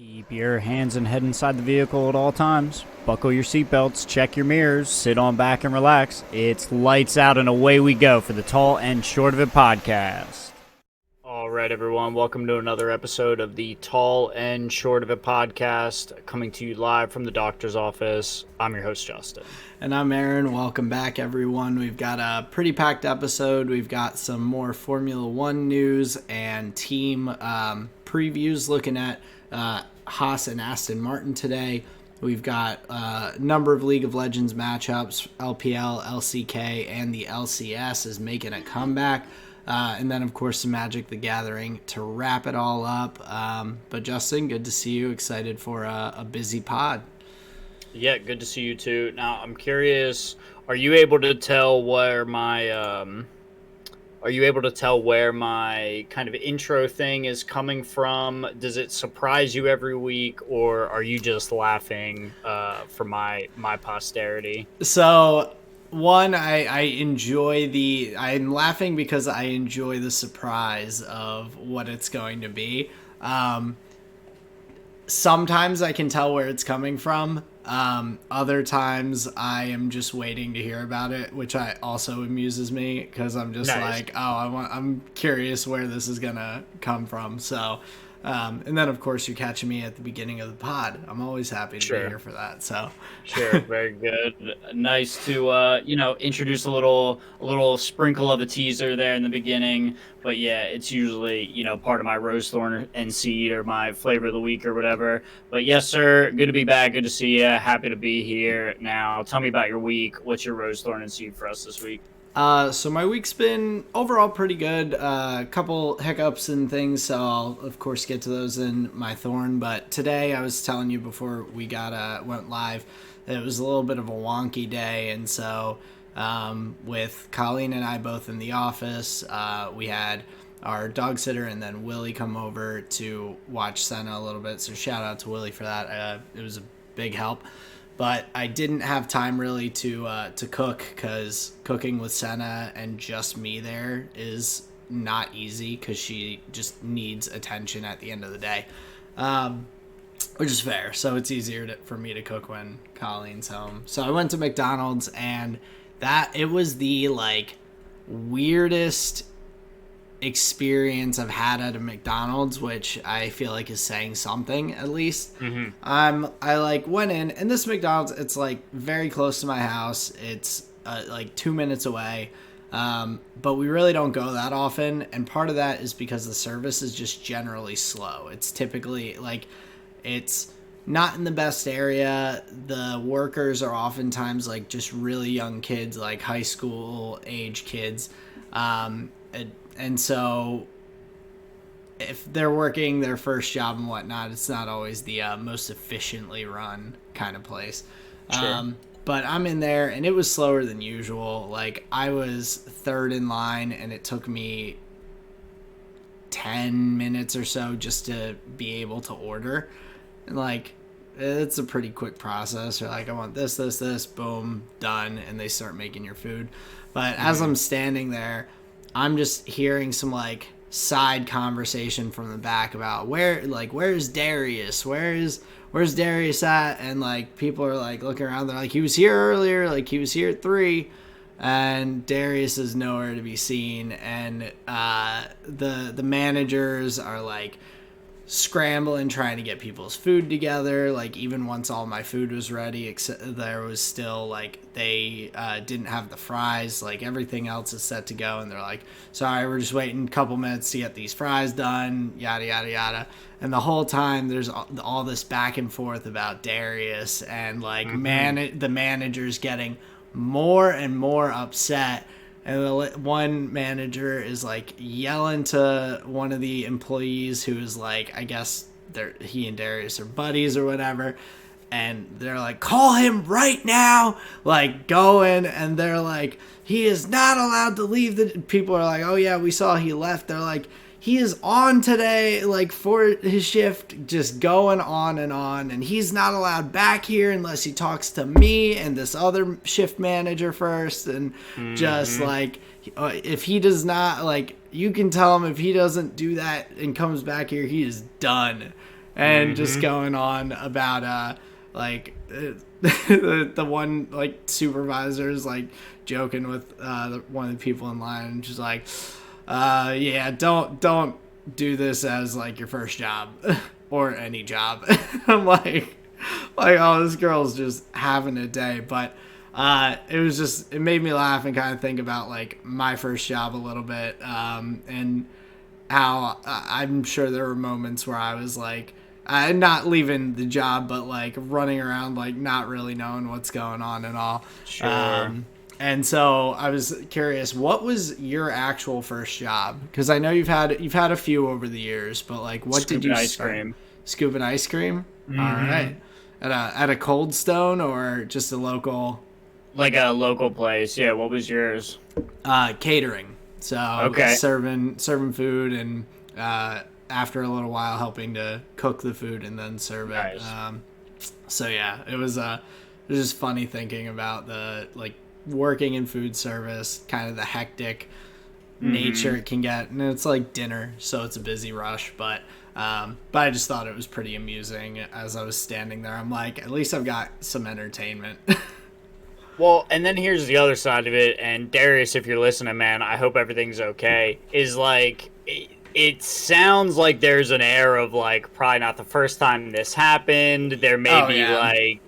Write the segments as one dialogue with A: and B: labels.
A: Keep your hands and head inside the vehicle at all times. Buckle your seatbelts, check your mirrors, sit on back and relax. It's lights out and away we go for the Tall and Short of It podcast. All right, everyone. Welcome to another episode of the Tall and Short of It podcast, coming to you live from the doctor's office. I'm your host, Justin.
B: And I'm Aaron. Welcome back, everyone. We've got a pretty packed episode. We've got some more Formula One news and team previews looking at Haas and Aston Martin today. We've got a number of League of Legends matchups. LPL, LCK, and the LCS is making a comeback. And then, of course, some Magic the Gathering to wrap it all up. But, Justin, good to see you. Excited for a busy pod.
A: Yeah, good to see you, too. Now, I'm curious, are you able to tell where my... Are you able to tell where my kind of intro thing is coming from? Does it surprise you every week, or are you just laughing for my posterity?
B: So, one, I'm laughing because I enjoy the surprise of what it's going to be. Sometimes I can tell where it's coming from. Other times I am just waiting to hear about it, which also amuses me because I'm just
A: Nice.
B: like, I'm curious where this is gonna come from. So, and then of course you're catching me at the beginning of the pod. I'm always happy to be here for that. So,
A: Sure, very good. Nice to introduce a little sprinkle of a teaser there in the beginning. But yeah, it's usually part of my rose thorn and seed or my flavor of the week or whatever. But yes, sir, good to be back. Good to see you. Happy to be here. Now, tell me about your week. What's your rose thorn and seed for us this week?
B: So my week's been overall pretty good. A couple hiccups and things, so I'll of course get to those in my thorn. But today, I was telling you before we went live, that it was a little bit of a wonky day, and so with Colleen and I both in the office, we had our dog sitter and then Willie come over to watch Senna a little bit. So shout out to Willie for that. It was a big help. But I didn't have time really to cook because cooking with Senna and just me there is not easy because she just needs attention at the end of the day, which is fair. So it's easier for me to cook when Colleen's home. So I went to McDonald's and it was the weirdest experience I've had at a McDonald's, which I feel like is saying something at least.
A: Mm-hmm.
B: I went in, and this McDonald's, it's very close to my house. It's 2 minutes away, but we really don't go that often, and part of that is because the service is just generally slow. It's typically it's not in the best area. The workers are oftentimes just really young kids, like high school age kids, and so if they're working their first job and whatnot, it's not always the most efficiently run kind of place.
A: Sure.
B: But I'm in there, and it was slower than usual. I was third in line, and it took me 10 minutes or so just to be able to order. And, it's a pretty quick process. You're like, I want this, boom, done, and they start making your food. But as I'm standing there, I'm just hearing some side conversation from the back about where's Darius? Where's Darius at? And people are looking around. They're like, he was here earlier. He was here at 3, and Darius is nowhere to be seen. And the managers are scrambling, trying to get people's food together. Even once all my food was ready, except there was still they didn't have the fries. Everything else is set to go, and they're like, sorry, we're just waiting a couple minutes to get these fries done, yada yada yada. And the whole time there's all this back and forth about Darius, and the managers getting more and more upset. And the one manager is yelling to one of the employees who is I guess he and Darius are buddies or whatever. And they're like, call him right now. Going. And they're he is not allowed to leave. People are like, oh yeah, we saw he left. They're like, he is on today, for his shift, just going on, and he's not allowed back here unless he talks to me and this other shift manager first, and just if he does not, you can tell him if he doesn't do that and comes back here, he is done. and just going on about the one like supervisor's like joking with one of the people in line, and she's like, yeah, don't do this as like your first job or any job. I'm like, oh, this girl's just having a day. But it made me laugh and kind of think about like my first job a little bit, and how I'm sure there were moments where I was like, not leaving the job, but like running around, like not really knowing what's going on and all.
A: Sure.
B: And so I was curious, what was your actual first job? Because I know you've had a few over the years, but like, what did you
A: ice
B: start?
A: cream.
B: Scooping ice cream. All right, at a Cold Stone or just a local?
A: Like a local place. Yeah. What was yours?
B: Catering. So
A: Okay.
B: serving food, and after a little while helping to cook the food and then serve it.
A: Nice.
B: So yeah, it was just funny thinking about the like working in food service, kind of the hectic nature it can get, and it's like dinner, so it's a busy rush. But I just thought it was pretty amusing as I was standing there. I'm like, at least I've got some entertainment.
A: Well, and then here's the other side of it, and Darius, if you're listening, man, I hope everything's okay, is like, it sounds like there's an air of like, probably not the first time this happened. There may be like,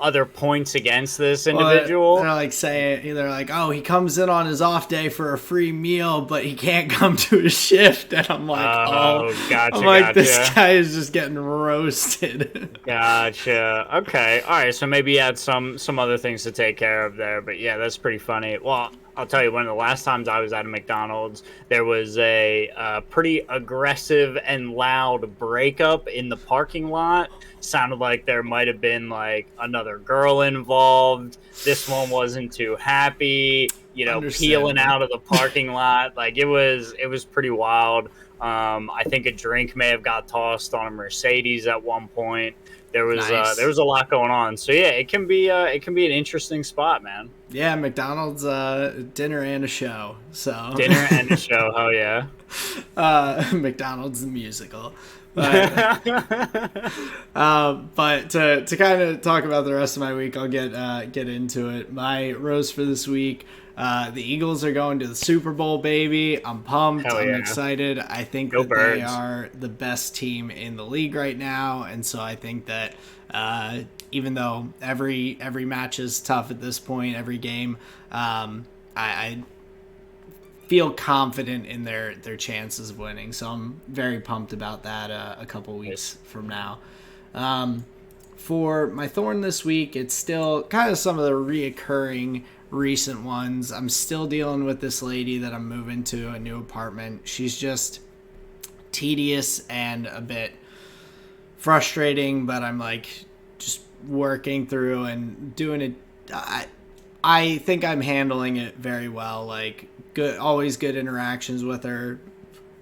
A: other points against this individual.
B: They're like saying, they're like, oh, he comes in on his off day for a free meal, but he can't come to his shift. And I'm like,
A: gotcha.
B: This guy is just getting roasted.
A: Gotcha. Okay. All right. So maybe you had some other things to take care of there, but yeah, that's pretty funny. Well, I'll tell you, one of the last times I was at a McDonald's, there was a pretty aggressive and loud breakup in the parking lot. Sounded like there might have been like another girl involved. This one wasn't too happy, peeling out of the parking lot. Like it was pretty wild. I think a drink may have got tossed on a Mercedes at one point. There was a lot going on. So yeah, it can be an interesting spot, man.
B: Yeah, McDonald's dinner and a show. So
A: dinner and a show, hell yeah.
B: McDonald's the musical. But to kind of talk about the rest of my week, I'll get into it. My rose for this week, the Eagles are going to the Super Bowl, baby. I'm pumped.
A: Hell yeah.
B: I'm excited. I think
A: Go
B: that
A: Birds.
B: they are the best team in the league right now, and so I think that even though every match is tough at this point, every game, I feel confident in their chances of winning. So I'm very pumped about that a couple weeks from now. For my thorn this week, it's still kind of some of the reoccurring recent ones. I'm still dealing with this lady that I'm moving to a new apartment. She's just tedious and a bit frustrating, but I'm like just working through and doing it. I think I'm handling it very well. Like good, always good interactions with her,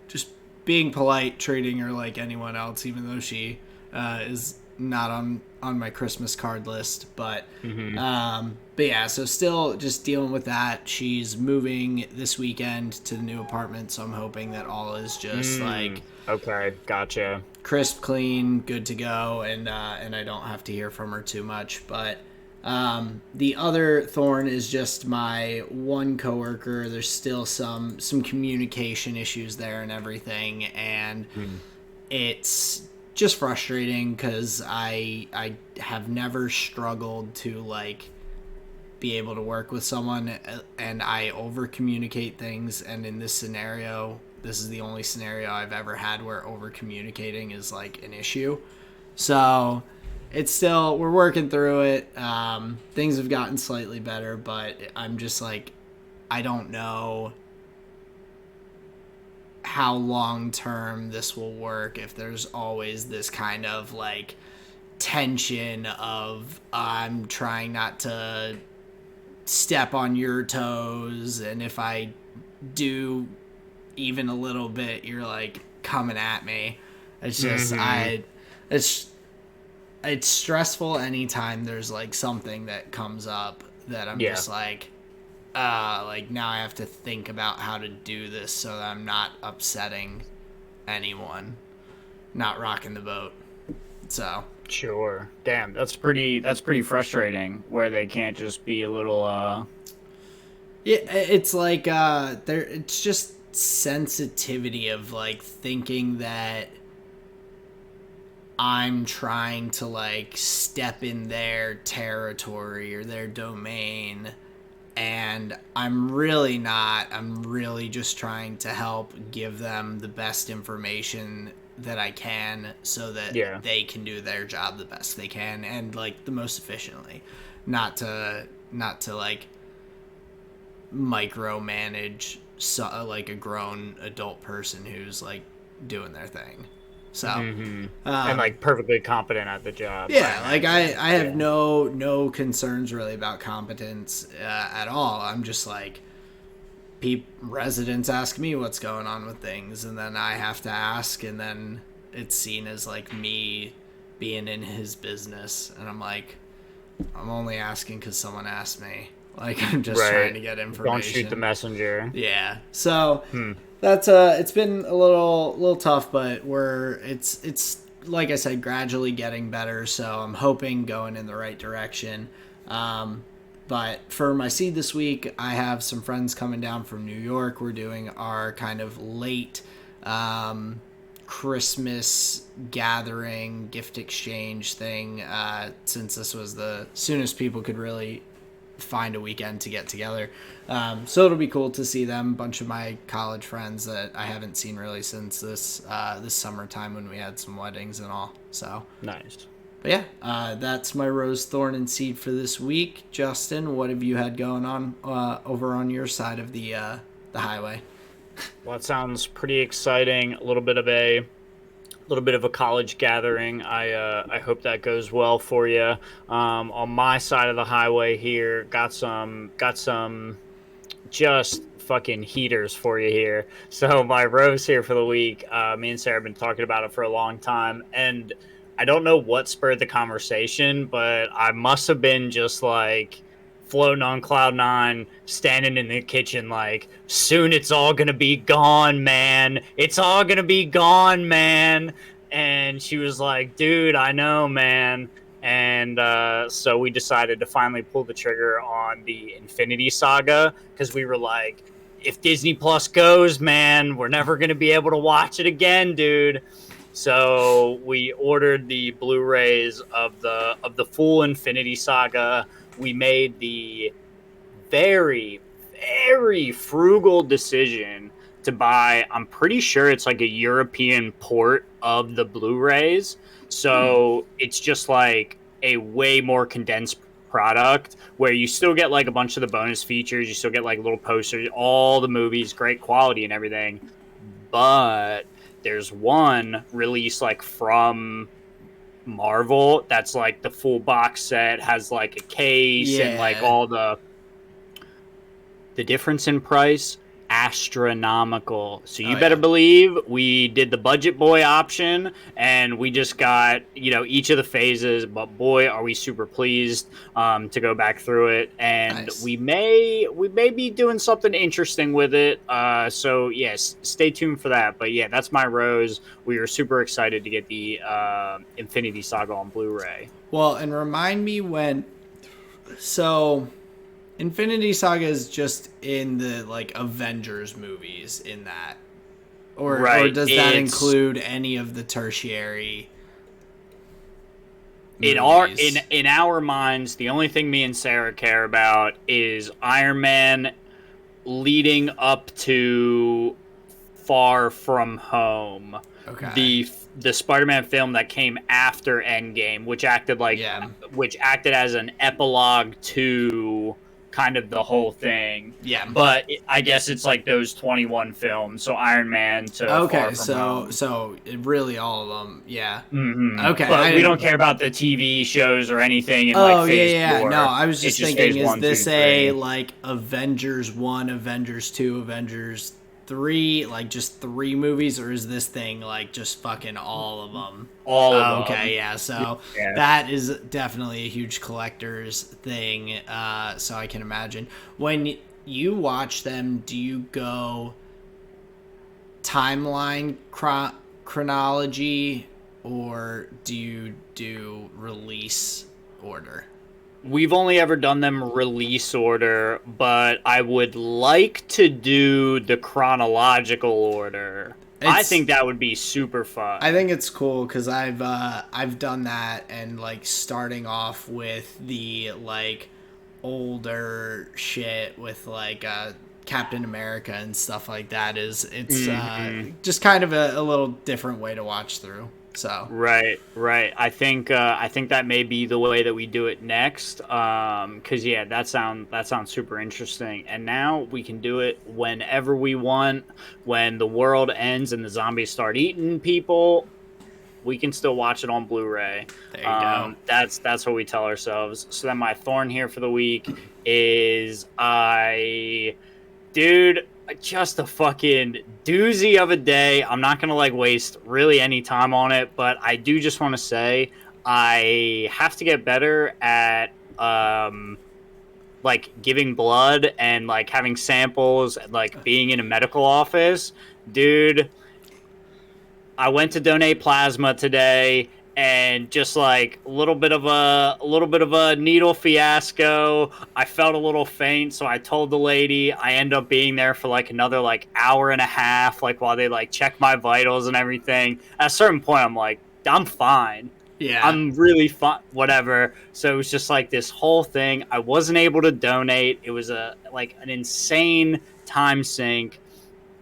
B: just being polite, treating her like anyone else, even though she is not on my Christmas card list. But yeah, so still just dealing with that. She's moving this weekend to the new apartment, so I'm hoping that all is just like
A: okay, gotcha,
B: crisp, clean, good to go, and I don't have to hear from her too much. But the other thorn is just my one coworker. There's still some communication issues there and everything, and it's just frustrating because I have never struggled to like be able to work with someone, and I over communicate things, and in this scenario, this is the only scenario I've ever had where over communicating is like an issue. So it's still, we're working through it. Things have gotten slightly better, but I'm just like, I don't know how long term this will work if there's always this kind of like tension of I'm trying not to step on your toes, and if I do even a little bit, you're like coming at me. It's just it's stressful anytime there's like something that comes up that I'm just like now I have to think about how to do this so that I'm not upsetting anyone, not rocking the boat. So
A: Sure. Damn, that's pretty frustrating where they can't just be a little
B: yeah, it's like there. It's just sensitivity of like thinking that I'm trying to like step in their territory or their domain, and I'm really not. I'm really just trying to help give them the best information that I can so that
A: yeah.
B: they can do their job the best they can and like the most efficiently. Not to like micromanage like a grown adult person who's like doing their thing. So,
A: And like perfectly competent at the job.
B: yeah, like I have
A: Yeah.
B: no concerns really about competence at all. I'm just like residents ask me what's going on with things, and then I have to ask, and then it's seen as like me being in his business, and I'm like, I'm only asking because someone asked me. Like I'm just trying to get information.
A: Don't shoot the messenger.
B: Yeah. So that's it's been a little tough, but it's like I said, gradually getting better. So I'm hoping going in the right direction. But for my seed this week, I have some friends coming down from New York. We're doing our kind of late Christmas gathering, gift exchange thing, since this was the soonest people could really find a weekend to get together. So it'll be cool to see them. A bunch of my college friends that I haven't seen really since this summertime when we had some weddings and all. So
A: nice.
B: But yeah, that's my rose, thorn, and seed for this week. Justin, what have you had going on over on your side of the highway?
A: Well, it sounds pretty exciting. A little bit of a college gathering. I hope that goes well for you. On my side of the highway here, got some just fucking heaters for you here. So my rose here for the week. Me and Sarah have been talking about it for a long time, and I don't know what spurred the conversation, but I must have been just like floating on cloud nine, standing in the kitchen like, soon it's all gonna be gone, man. It's all gonna be gone, man. And she was like, dude, I know, man. And so we decided to finally pull the trigger on the Infinity Saga because we were like, if Disney Plus goes, man, we're never gonna be able to watch it again, dude. So we ordered the Blu-rays of the full Infinity Saga. We made the very, very frugal decision to buy, I'm pretty sure it's like a European port of the Blu-rays. So it's just like a way more condensed product where you still get like a bunch of the bonus features. You still get like little posters, all the movies, great quality and everything. But there's one release like from Marvel that's like the full box set, has like a case and like all the difference in price, astronomical. So you better believe we did the budget boy option and we just got, each of the phases, but boy, are we super pleased to go back through it. And we may be doing something interesting with it. So yes, stay tuned for that. But yeah, that's my rose. We are super excited to get the Infinity Saga on Blu-ray.
B: Well, and remind me when, so Infinity Saga is just in the like Avengers movies in that, or does that include any of the tertiary movies?
A: In our minds, the only thing me and Sarah care about is Iron Man leading up to Far From Home.
B: Okay.
A: The Spider-Man film that came after Endgame, which acted as an epilogue to kind of the whole thing.
B: Yeah.
A: But I guess it's like those 21 films. So Iron Man to Far From Home.
B: So really all of them. Yeah.
A: Mm-hmm.
B: Okay.
A: But we don't care about the TV shows or anything in like phase 4.
B: No, I was just thinking, is this like Avengers 1, Avengers 2, Avengers 3, like just 3 movies, or is this thing like just fucking all of them?
A: All of them.
B: Okay, yeah. So that is definitely a huge collector's thing. So I can imagine when you watch them, do you go timeline chronology or do you do release order?
A: We've only ever done them release order, but I would like to do the chronological order. I think that would be super fun.
B: I think it's cool because I've done that, and like starting off with the like older shit with like Captain America and stuff like that it's just kind of a little different way to watch through. So
A: right. I think that may be the way that we do it next. Because yeah, that sounds super interesting. And now we can do it whenever we want. When the world ends and the zombies start eating people, we can still watch it on Blu-ray.
B: There you go.
A: That's what we tell ourselves. So then my thorn here for the week is just a fucking doozy of a day. I'm not gonna like waste really any time on it, but I do just want to say I have to get better at like giving blood and like having samples and like being in a medical office. Dude, I went to donate plasma today, and just like a little bit of a needle fiasco. I felt a little faint, so I told the lady. I end up being there for like another like hour and a half, like while they like check my vitals and everything. At a certain point, I'm like, I'm fine.
B: Yeah,
A: I'm really fine. Whatever. So it was just like this whole thing. I wasn't able to donate. It was an insane time sink.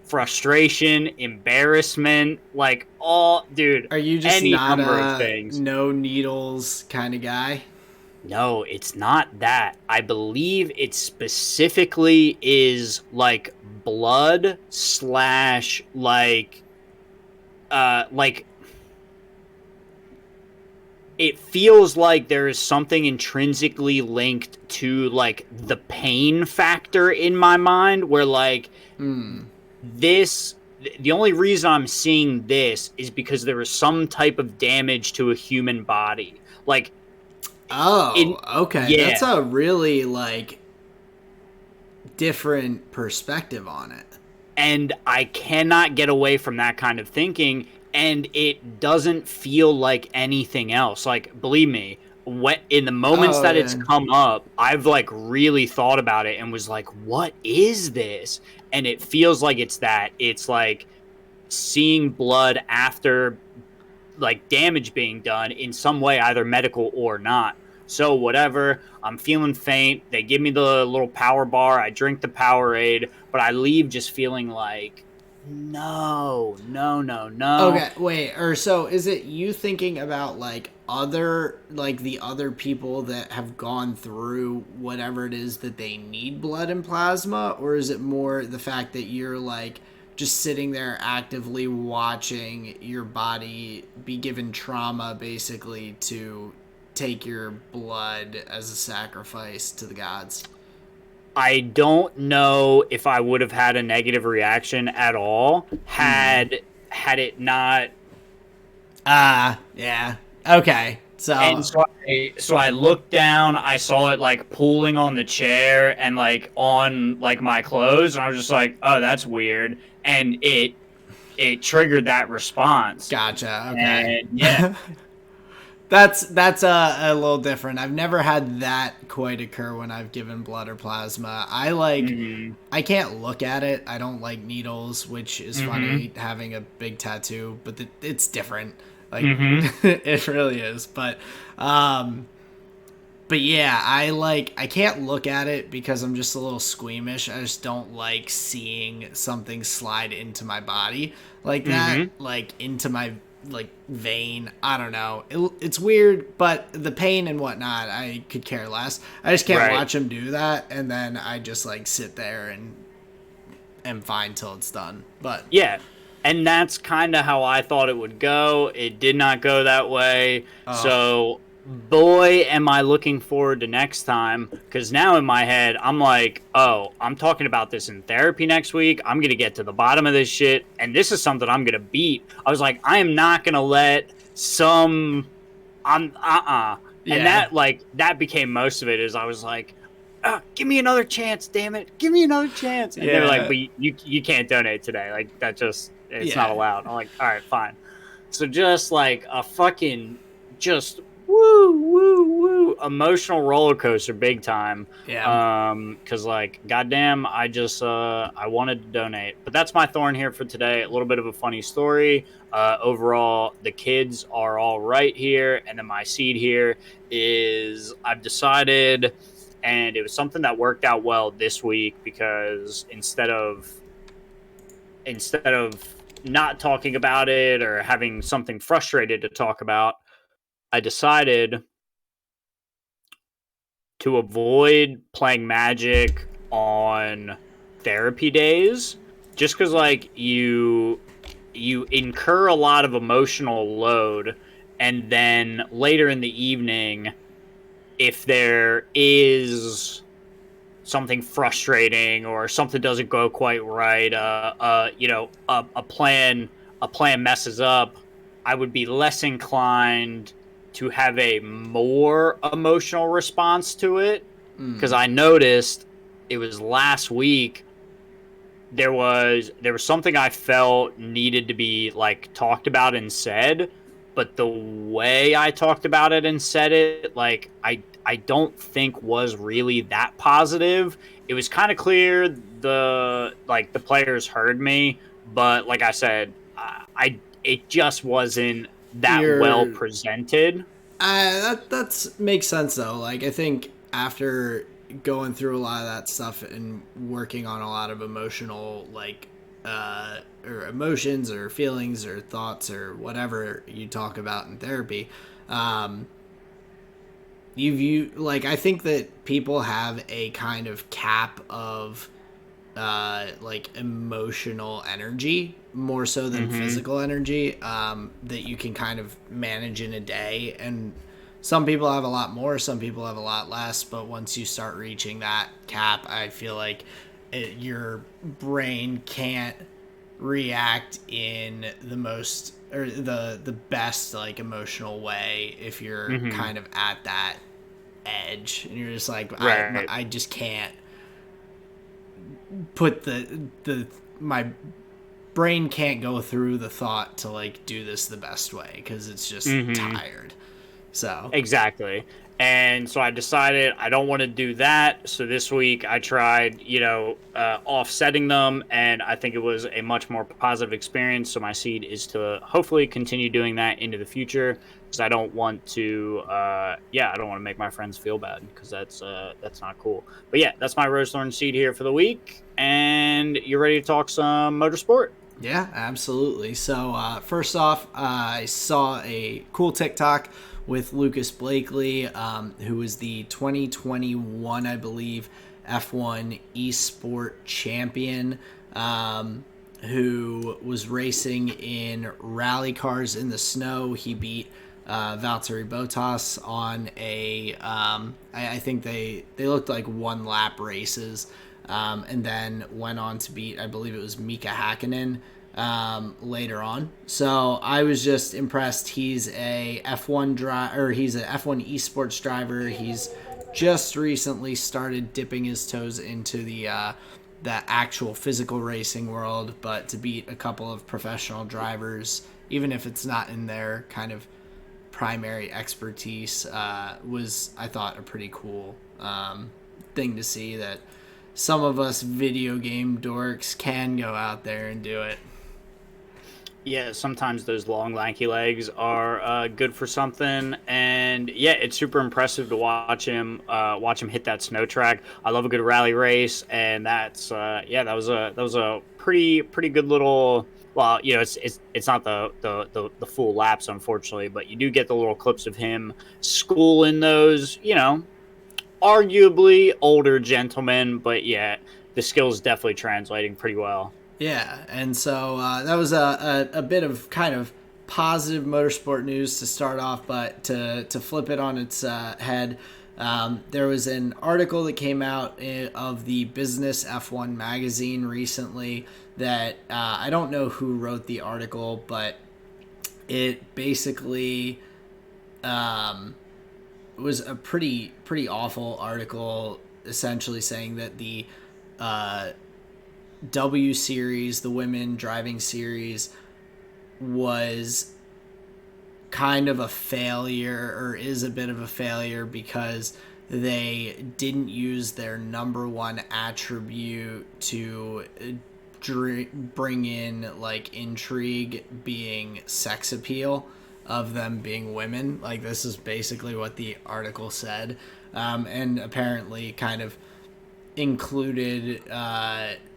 A: Frustration, embarrassment, like all, dude.
B: Are you just
A: any
B: not
A: number of things.
B: no needles kind of guy?
A: No, it's not that. I believe it specifically is like blood slash like it feels like there is something intrinsically linked to like the pain factor in my mind where like this, the only reason I'm seeing this is because there is some type of damage to a human body. Like,
B: okay.
A: Yeah.
B: That's a really like different perspective on it.
A: And I cannot get away from that kind of thinking, and it doesn't feel like anything else. Like, believe me, in the moments that it's come up, I've like really thought about it and was like, what is this? And it feels like it's that. It's like seeing blood after like damage being done in some way, either medical or not. So whatever, I'm feeling faint. They give me the little power bar. I drink the Powerade, but I leave just feeling like, no.
B: Okay, wait. Or so is it you thinking about like the other people that have gone through whatever it is that they need blood and plasma, or is it more the fact that you're like just sitting there actively watching your body be given trauma basically to take your blood as a sacrifice to the gods?
A: I don't know if I would have had a negative reaction at all had it not.
B: Yeah. Okay. So
A: I looked down, I saw it like pooling on the chair and like on like my clothes, and I was just like, oh, that's weird. And it triggered that response.
B: Gotcha. Okay.
A: And yeah.
B: That's a little different. I've never had that quite occur when I've given blood or plasma. I can't look at it. I don't like needles, which is funny having a big tattoo, but it's different. Like it really is. But yeah, I can't look at it because I'm just a little squeamish. I just don't like seeing something slide into my body like that, like into my like vein. I don't know. It's weird, but the pain and whatnot, I could care less. I just can't watch him do that, and then I just like sit there and am fine till it's done. But
A: yeah, and that's kind of how I thought it would go. It did not go that way. So boy, am I looking forward to next time, because now in my head I'm like, oh, I'm talking about this in therapy next week. I'm gonna get to the bottom of this shit, and this is something I'm gonna beat. I was like, I am not gonna let and that became most of it. Is I was like, give me another chance, damn it, give me another chance. And they were like, but you can't donate today, like that just it's not allowed. I'm like, all right, fine. So just like a fucking just woo emotional roller coaster big time.
B: Yeah.
A: Cause like goddamn, I wanted to donate. But that's my thorn here for today. A little bit of a funny story. Overall, the kids are all right here, and then my seed here is I've decided, and it was something that worked out well this week because instead of not talking about it or having something frustrated to talk about, I decided to avoid playing Magic on therapy days just cuz like you incur a lot of emotional load, and then later in the evening, if there is something frustrating or something doesn't go quite right, a plan messes up, I would be less inclined to have a more emotional response to it. Because I noticed it was last week there was something I felt needed to be like talked about and said, but the way I talked about it and said it, like I don't think was really that positive. It was kind of clear the players heard me, but like I said, I it just wasn't that well
B: You're
A: presented.
B: that's makes sense though. Like I think after going through a lot of that stuff and working on a lot of emotional or emotions or feelings or thoughts or whatever you talk about in therapy, um, you like I think that people have a kind of cap of like emotional energy more so than
A: Mm-hmm.
B: physical energy that you can kind of manage in a day. And some people have a lot more, some people have a lot less. But once you start reaching that cap, I feel like your brain can't react in the most or the best like emotional way if you're
A: Mm-hmm.
B: kind of at that edge and you're just like
A: Right.
B: I just can't put the my brain can't go through the thought to like do this the best way because it's just
A: Mm-hmm.
B: tired. So
A: Exactly. And so I decided I don't want to do that. So this week I tried, offsetting them, and I think it was a much more positive experience. So my seed is to hopefully continue doing that into the future because I don't want to, I don't want to make my friends feel bad because that's not cool. But yeah, that's my Rose Thorn seed here for the week, and you're ready to talk some motorsport.
B: yeah, absolutely. So first off, I saw a cool TikTok with Lucas Blakely, who was the 2021, I believe, F1 Esport champion, who was racing in rally cars in the snow. He beat Valtteri Bottas on I think they looked like one lap races, and then went on to beat, I believe it was Mika Hakkinen later on. So I was just impressed. He's a F1 driver, or he's an F1 esports driver. He's just recently started dipping his toes into the actual physical racing world, but to beat a couple of professional drivers, even if it's not in their kind of primary expertise, was I thought a pretty cool thing to see that some of us video game dorks can go out there and do it.
A: Yeah, sometimes those long, lanky legs are good for something, and yeah, it's super impressive to watch him hit that snow track. I love a good rally race, and that was a pretty good little. Well, it's not the full laps, unfortunately, but you do get the little clips of him schooling those, arguably older gentlemen, but yeah, the skills definitely translating pretty well.
B: Yeah, and so that was a bit of kind of positive motorsport news to start off, but to flip it on its head, there was an article that came out of the Business F1 magazine recently that I don't know who wrote the article, but it basically was a pretty awful article, essentially saying that the uh, W series, the women driving series, was kind of a failure, or is a bit of a failure, because they didn't use their number one attribute to bring in like intrigue, being sex appeal of them being women. Like, this is basically what the article said, and apparently kind of included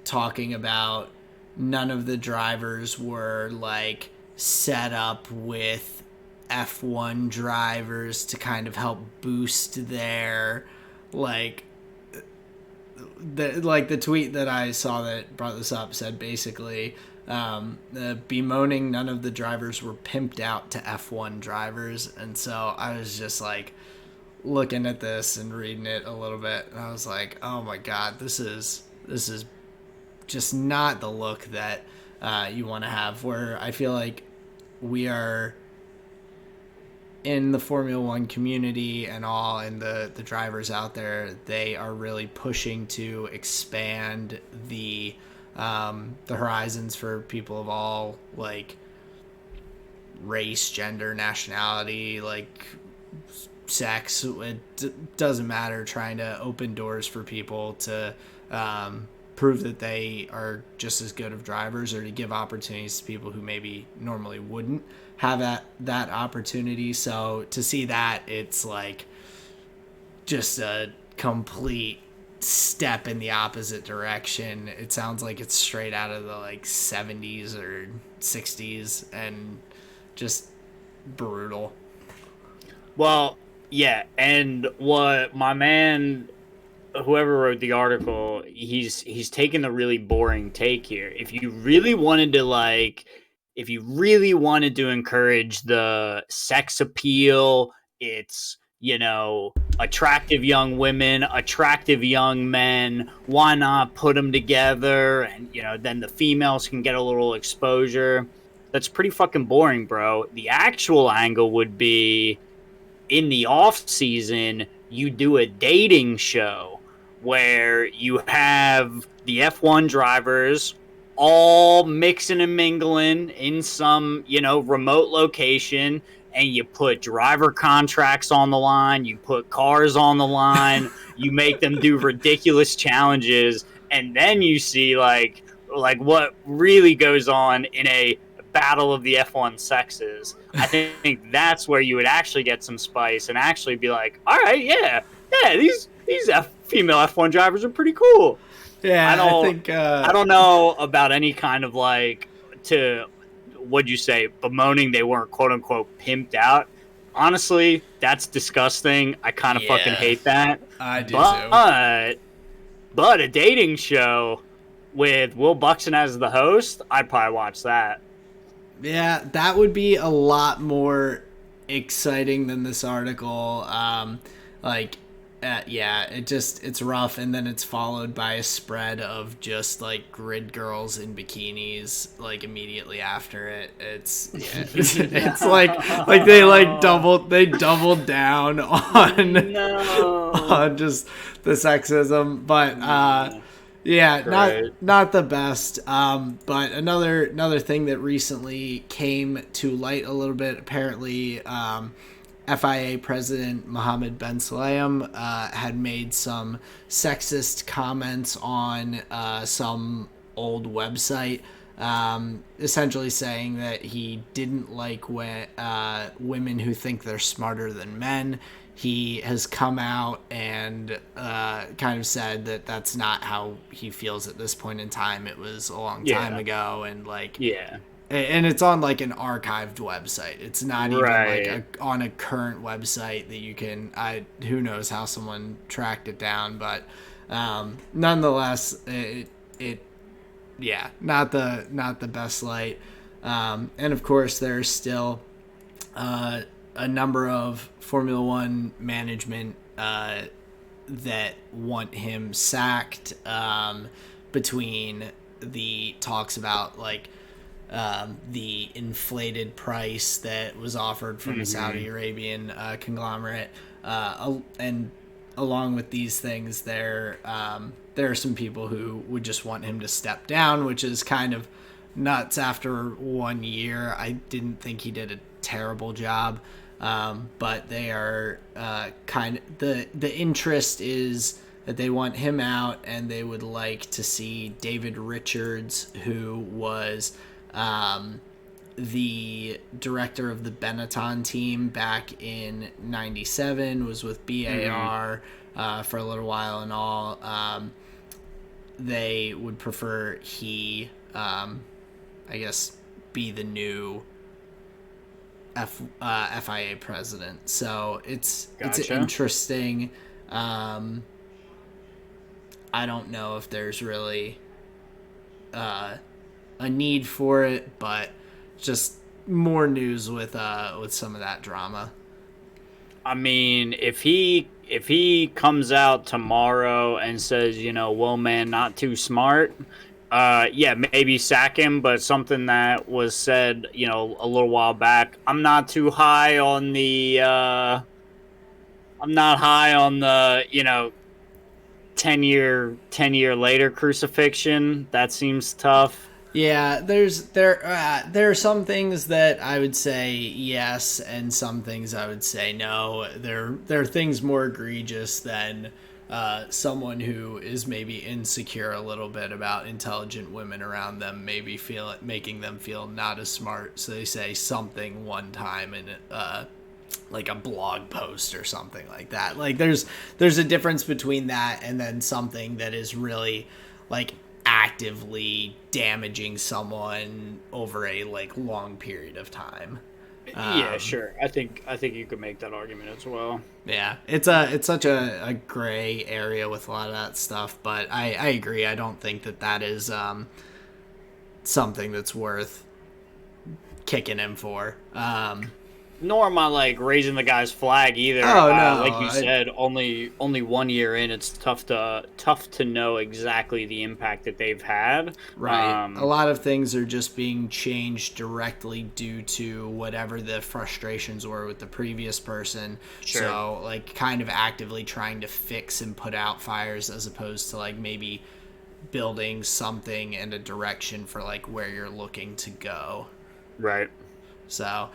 B: talking about none of the drivers were like set up with F1 drivers to kind of help boost their like the tweet that I saw that brought this up said basically bemoaning none of the drivers were pimped out to F1 drivers. And so I was just like looking at this and reading it a little bit, and I was like, oh my god, this is just not the look that you want to have. Where I feel like we are in the Formula One community and all, and the drivers out there, they are really pushing to expand the horizons for people of all like race, gender, nationality, like sex. It doesn't matter, trying to open doors for people to prove that they are just as good of drivers, or to give opportunities to people who maybe normally wouldn't have that opportunity. So to see that, it's like just a complete step in the opposite direction. It sounds like it's straight out of the like 70s or 60s, and just brutal.
A: Well, yeah, and what my man, whoever wrote the article, he's taken the really boring take here. If you really wanted to encourage the sex appeal, it's, attractive young women, attractive young men, why not put them together, and then the females can get a little exposure. That's pretty fucking boring, bro. The actual angle would be, in the off season, you do a dating show where you have the F1 drivers all mixing and mingling in some, remote location, and you put driver contracts on the line, you put cars on the line, you make them do ridiculous challenges, and then you see like what really goes on in a battle of the F1 sexes. I think that's where you would actually get some spice and actually be like, all right, yeah, these female F1 drivers are pretty cool.
B: Yeah,
A: I think I don't know about any kind of what'd you say, bemoaning they weren't quote unquote pimped out. Honestly, that's disgusting. I kind of fucking hate that.
B: I do too.
A: But a dating show with Will Buxton as the host, I'd probably watch that.
B: Yeah, that would be a lot more exciting than this article. It's rough, and then it's followed by a spread of just like grid girls in bikinis like immediately after it. It's like they doubled down on on just the sexism, but not the best. But another thing that recently came to light a little bit, apparently, FIA President Mohammed Ben Sulayem had made some sexist comments on some old website, essentially saying that he didn't like women who think they're smarter than men. He has come out and kind of said that that's not how he feels at this point in time. It was a long time ago, and and it's on like an archived website. It's not even like on a current website that you can. Who knows how someone tracked it down, but nonetheless, not the best light. And of course, there's still a number of Formula One management that want him sacked, between the talks about the inflated price that was offered from a Saudi Arabian conglomerate, and along with these things, there are some people who would just want him to step down, which is kind of nuts after 1 year. I didn't think he did a terrible job. But they are the interest is that they want him out, and they would like to see David Richards, who was the director of the Benetton team back in '97, was with BAR for a little while and all. They would prefer he, I guess, be the new FIA president. So it's interesting. I don't know if there's really a need for it, but just more news with some of that drama.
A: I mean, if he comes out tomorrow and says, whoa, man, not too smart, yeah, maybe sack him. But something that was said, a little while back, I'm not high on the 10 year later crucifixion. That seems tough.
B: Yeah, there are some things that I would say yes, and some things I would say no. There are things more egregious than someone who is maybe insecure a little bit about intelligent women around them, maybe making them feel not as smart. So they say something one time in like a blog post or something like that. Like there's a difference between that and then something that is really like actively damaging someone over a like long period of time.
A: Yeah, sure. I think you could make that argument as well.
B: Yeah, it's such a gray area with a lot of that stuff, but I agree. I don't think that is something that's worth kicking him for.
A: Nor am I like raising the guy's flag either.
B: Oh no!
A: Like you said, only 1 year in, it's tough to know exactly the impact that they've had.
B: Right. A lot of things are just being changed directly due to whatever the frustrations were with the previous person.
A: Sure.
B: So like kind of actively trying to fix and put out fires as opposed to like maybe building something and a direction for like where you're looking to go.
A: Right.
B: So,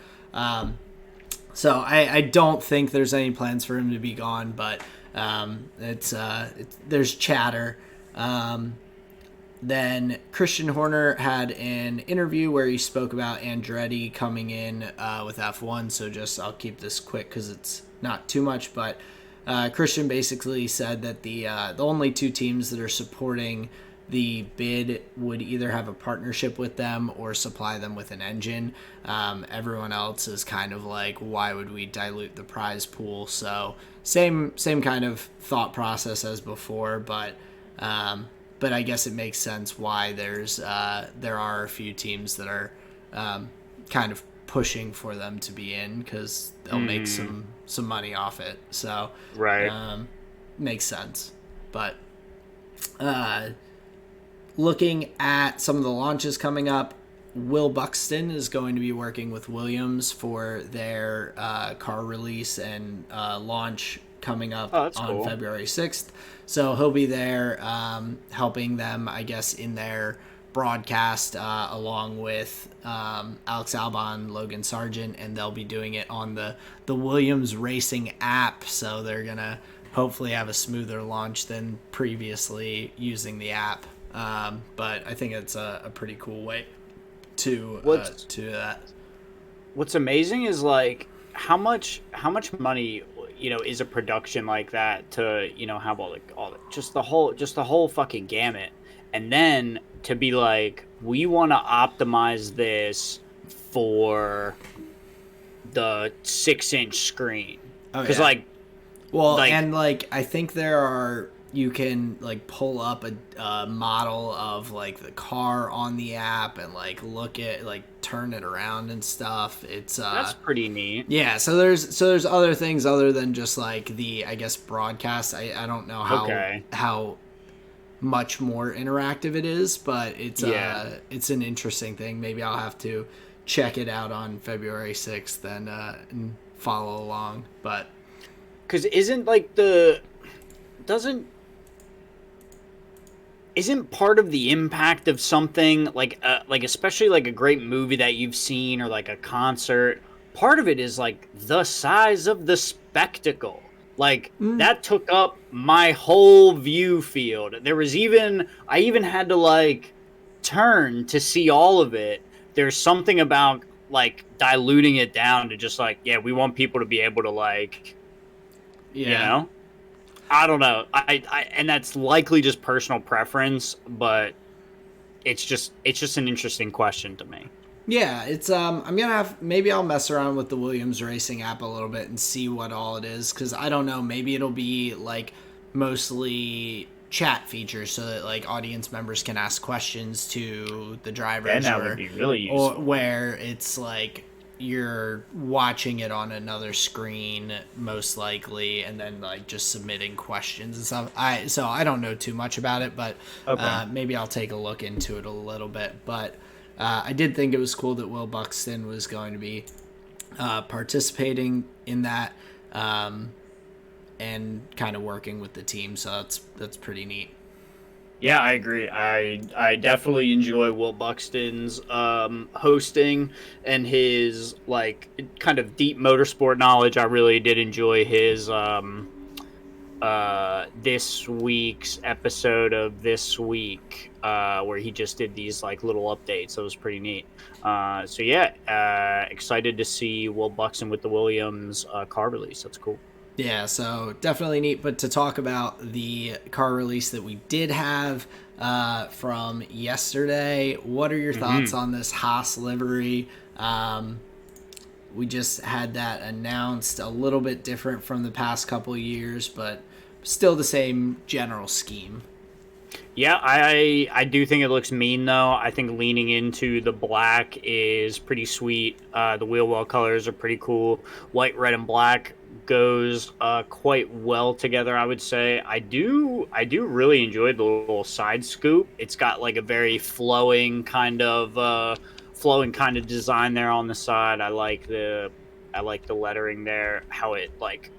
B: so I don't think there's any plans for him to be gone, but there's chatter. Then Christian Horner had an interview where he spoke about Andretti coming in with F1. So I'll keep this quick because it's not too much, but Christian basically said that the only two teams that are supporting the bid would either have a partnership with them or supply them with an engine. Everyone else is kind of like, why would we dilute the prize pool? So same kind of thought process as before, but I guess it makes sense why there are a few teams that are kind of pushing for them to be in because they'll make some money off it. So
A: right,
B: makes sense. But looking at some of the launches coming up, Will Buxton is going to be working with Williams for their car release and launch coming up on cool. February 6th. So he'll be there helping them, I guess, in their broadcast along with Alex Albon, Logan Sargent, and they'll be doing it on the Williams Racing app. So they're going to hopefully have a smoother launch than previously using the app. But I think it's a pretty cool way to that.
A: What's amazing is like how much money is a production like that to have all the whole fucking gamut, and then to be like, we want to optimize this for the 6-inch screen because
B: and I think you can like pull up a model of like the car on the app and like look at like turn it around and stuff. It's
A: that's pretty neat.
B: Yeah, so there's other things other than just like the, I guess, broadcast. I don't know how much more interactive it is, but it's an interesting thing. Maybe I'll have to check it out on February 6th and follow along. But
A: because isn't part of the impact of something like especially like a great movie that you've seen or like a concert, part of it is like the size of the spectacle. Like that took up my whole view field. I even had to like turn to see all of it. There's something about like diluting it down to just like, yeah, we want people to be able to like, you
B: Yeah.
A: know, I don't know. And that's likely just personal preference, but it's just an interesting question to me.
B: Yeah, it's I'm gonna have maybe I'll mess around with the Williams Racing app a little bit and see what all it is, because I don't know, maybe it'll be like mostly chat features so that like audience members can ask questions to the drivers,
A: Then that would be really
B: or
A: useful.
B: where it's like you're watching it on another screen most likely, and then like just submitting questions and stuff. I don't know too much about it, but
A: Okay.
B: maybe I'll take a look into it a little bit. But I did think it was cool that Will Buxton was going to be participating in that, and kind of working with the team. So that's pretty neat.
A: Yeah, I agree. I definitely enjoy Will Buxton's hosting and his like kind of deep motorsport knowledge. I really did enjoy his this week's episode of This Week, where he just did these like little updates. That was pretty neat. So yeah, excited to see Will Buxton with the Williams car release. That's cool.
B: Yeah, so definitely neat. But to talk about the car release that we did have from yesterday, what are your thoughts on this Haas livery? We just had that announced, a little bit different from the past couple of years, but still the same general scheme.
A: Yeah, I do think it looks mean though. I think leaning into the black is pretty sweet. The wheel well colors are pretty cool. White, red, and black goes quite well together, I would say. I do really enjoy the little side scoop. It's got like a very flowing kind of design there on the side. I like the lettering there. How it like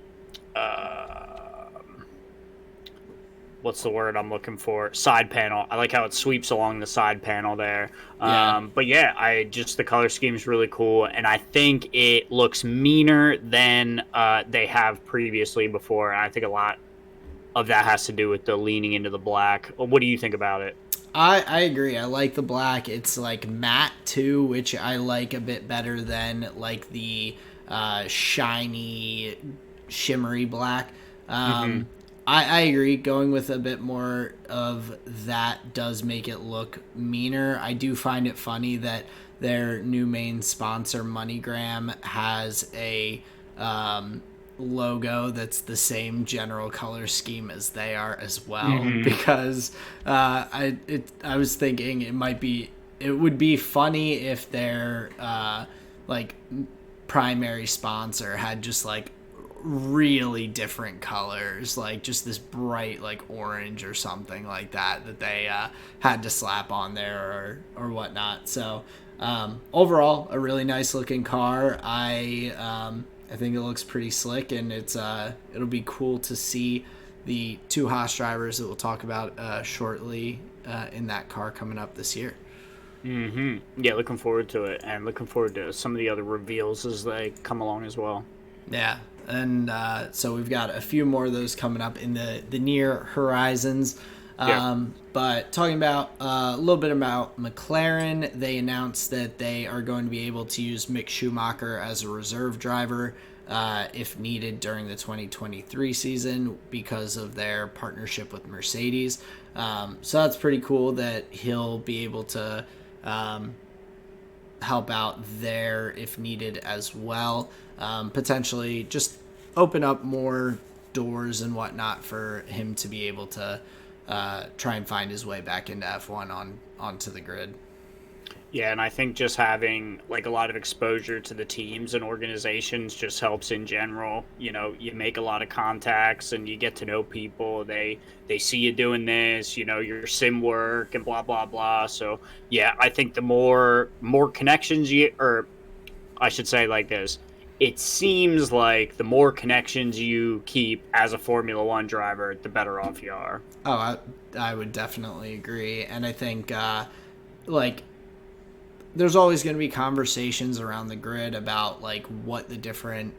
A: what's the word I'm looking for? Side panel. I like how it sweeps along the side panel there.
B: Yeah.
A: But yeah, the color scheme is really cool, and I think it looks meaner than they have previously before. And I think a lot of that has to do with the leaning into the black. What do you think about it?
B: I agree. I like the black. It's like matte too, which I like a bit better than like the shiny, shimmery black.
A: Mm-hmm.
B: I agree. Going with a bit more of that does make it look meaner. I do find it funny that their new main sponsor, MoneyGram, has a logo that's the same general color scheme as they are as well.
A: Mm-hmm.
B: Because I was thinking it would be funny if their like primary sponsor had just like really different colors, like just this bright like orange or something like that they had to slap on there or whatnot. So overall, a really nice looking car. I think it looks pretty slick, and it'll be cool to see the two Haas drivers that we'll talk about shortly in that car coming up this year.
A: Mm-hmm. Yeah, looking forward to it, and looking forward to some of the other reveals as they come along as well.
B: Yeah, and so we've got a few more of those coming up in the near horizons.
A: Yeah.
B: But talking about a little bit about McLaren, they announced that they are going to be able to use Mick Schumacher as a reserve driver if needed during the 2023 season because of their partnership with Mercedes. So that's pretty cool that he'll be able to help out there if needed as well. Potentially just open up more doors and whatnot for him to be able to try and find his way back into F1 onto the grid.
A: Yeah, and I think just having like a lot of exposure to the teams and organizations just helps in general. You know, you make a lot of contacts and you get to know people. They see you doing this, you know, your sim work and blah blah blah. So yeah, I think the more connections or I should say like this. It seems like the more connections you keep as a Formula One driver, the better off you are.
B: Oh, I would definitely agree. And I think like there's always going to be conversations around the grid about like what the different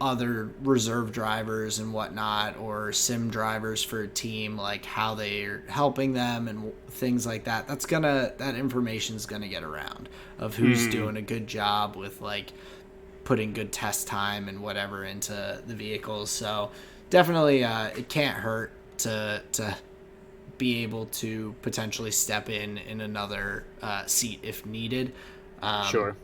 B: other reserve drivers and whatnot, or sim drivers for a team, like how they're helping them and things like that. That information's gonna get around of who's doing a good job with like putting good test time and whatever into the vehicles. So definitely, it can't hurt to be able to potentially step in another seat if needed.
A: Sure.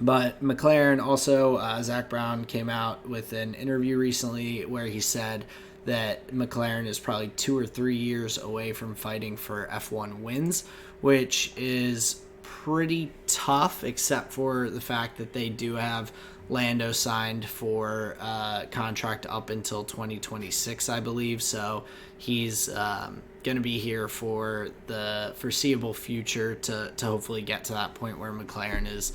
B: But McLaren also, Zach Brown came out with an interview recently where he said that McLaren is probably 2 or 3 years away from fighting for F1 wins, which is pretty tough, except for the fact that they do have Lando signed for a contract up until 2026, I believe. So he's going to be here for the foreseeable future to hopefully get to that point where McLaren is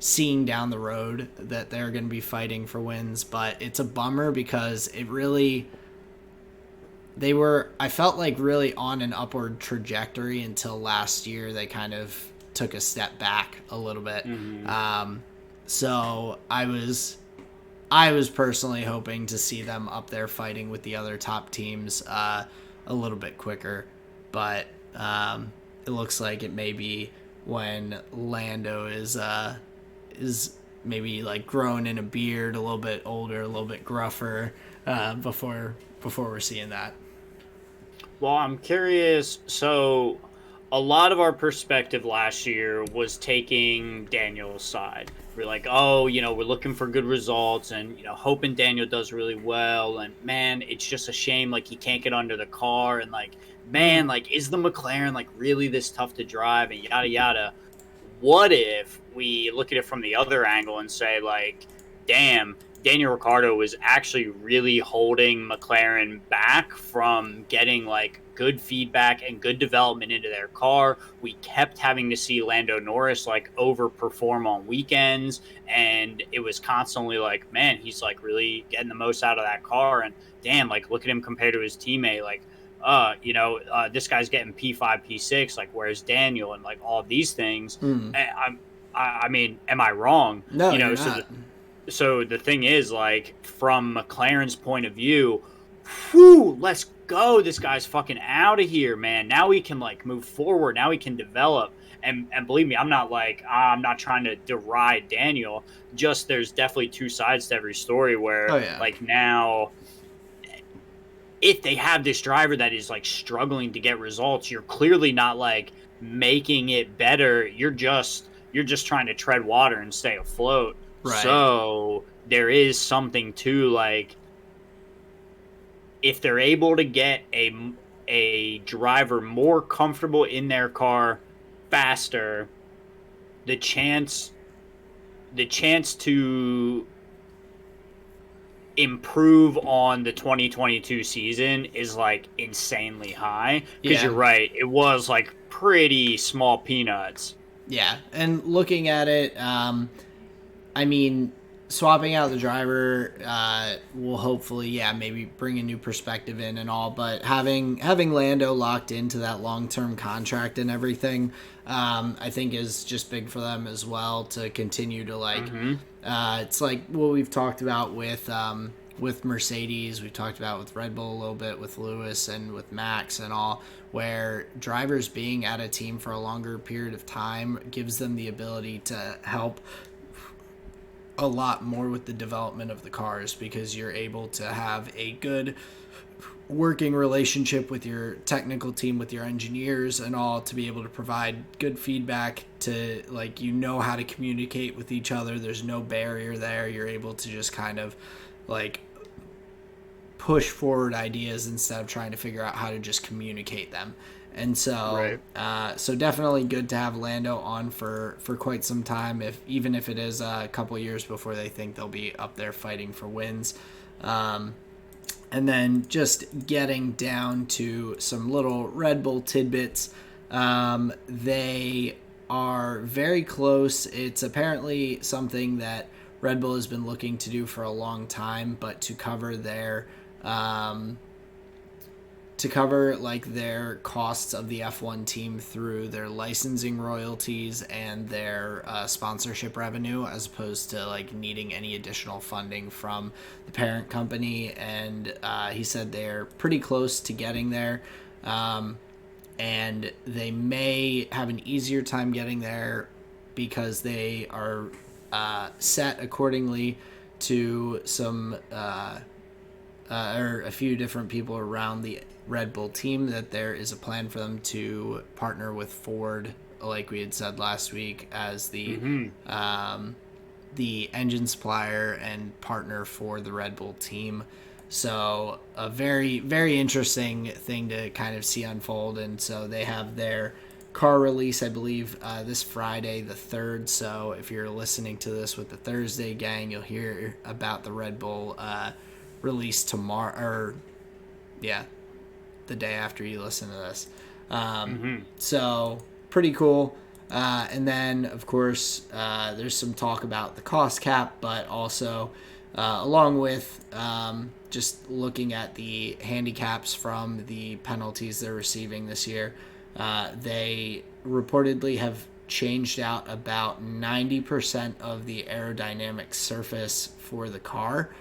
B: seeing down the road that they're going to be fighting for wins. But it's a bummer because I felt like really on an upward trajectory until last year. They kind of took a step back a little bit. So I was personally hoping to see them up there fighting with the other top teams a little bit quicker, but it looks like it may be when Lando is maybe like growing in a beard, a little bit older, a little bit gruffer, before we're seeing that.
A: Well, I'm curious. So, a lot of our perspective last year was taking Daniel's side. We're like, oh, we're looking for good results and, hoping Daniel does really well. And, man, it's just a shame, like, he can't get under the car. And, like, man, like, is the McLaren, like, really this tough to drive and yada, yada. What if we look at it from the other angle and say, like, damn, Daniel Ricciardo was actually really holding McLaren back from getting like good feedback and good development into their car. We kept having to see Lando Norris like overperform on weekends, and it was constantly like, man, he's like really getting the most out of that car. And damn, like look at him compared to his teammate, like this guy's getting P5, P6, like where's Daniel, and like all of these things. I mean, am I wrong?
B: No, you're not.
A: So the thing is, like, from McLaren's point of view, whew, let's go. This guy's fucking out of here, man. Now we can, like, move forward. Now we can develop. And believe me, I'm not trying to deride Daniel. Just there's definitely two sides to every story where, like, now, if they have this driver that is, like, struggling to get results, you're clearly not, like, making it better. You're just trying to tread water and stay afloat. Right. So there is something to like, if they're able to get a driver more comfortable in their car faster, the chance to improve on the 2022 season is like insanely high, because you're right, it was like pretty small peanuts.
B: Yeah, and looking at it, I mean, swapping out the driver will hopefully, maybe bring a new perspective in and all. But having Lando locked into that long-term contract and everything, I think is just big for them as well to continue to like. It's like what we've talked about with Mercedes, we've talked about with Red Bull a little bit, with Lewis and with Max and all, where drivers being at a team for a longer period of time gives them the ability to help a lot more with the development of the cars, because you're able to have a good working relationship with your technical team, with your engineers and all, to be able to provide good feedback, to like, how to communicate with each other. There's no barrier there. You're able to just kind of like push forward ideas instead of trying to figure out how to just communicate them. And so, so definitely good to have Lando on for quite some time, even if it is a couple years before they think they'll be up there fighting for wins. And then just getting down to some little Red Bull tidbits. They are very close. It's apparently something that Red Bull has been looking to do for a long time, but to cover their to cover like their costs of the F1 team through their licensing royalties and their sponsorship revenue, as opposed to like needing any additional funding from the parent company. And he said they're pretty close to getting there. And they may have an easier time getting there because they are set accordingly to some or a few different people around the Red Bull team, that there is a plan for them to partner with Ford, like we had said last week, as the engine supplier and partner for the Red Bull team. So a very, very interesting thing to kind of see unfold. And so they have their car release, I believe, this Friday, the 3rd. So if you're listening to this with the Thursday gang, you'll hear about the Red Bull release tomorrow, or the day after you listen to this. So pretty cool. And then, of course, there's some talk about the cost cap, but also along with just looking at the handicaps from the penalties they're receiving this year, they reportedly have changed out about 90% of the aerodynamic surface for the car.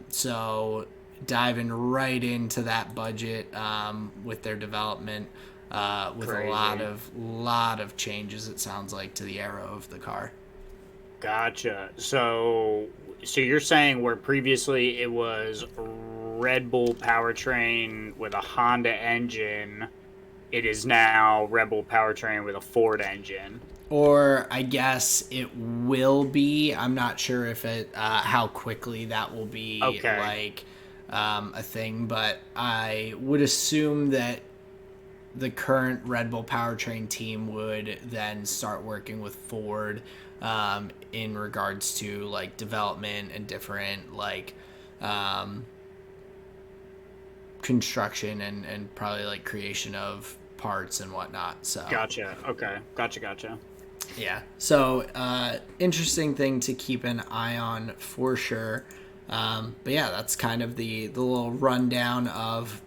B: So diving right into that budget with their development, with
A: Crazy.
B: a lot of changes, it sounds like, to the aero of the car.
A: Gotcha. So you're saying where previously it was Red Bull powertrain with a Honda engine, it is now Red Bull powertrain with a Ford engine.
B: Or I guess it will be. I'm not sure if it how quickly that will be like a thing, but I would assume that the current Red Bull powertrain team would then start working with Ford in regards to like development and different like construction and probably like creation of parts and whatnot. So
A: Gotcha. Okay. Gotcha.
B: Yeah. So interesting thing to keep an eye on for sure. But yeah, that's kind of the little rundown of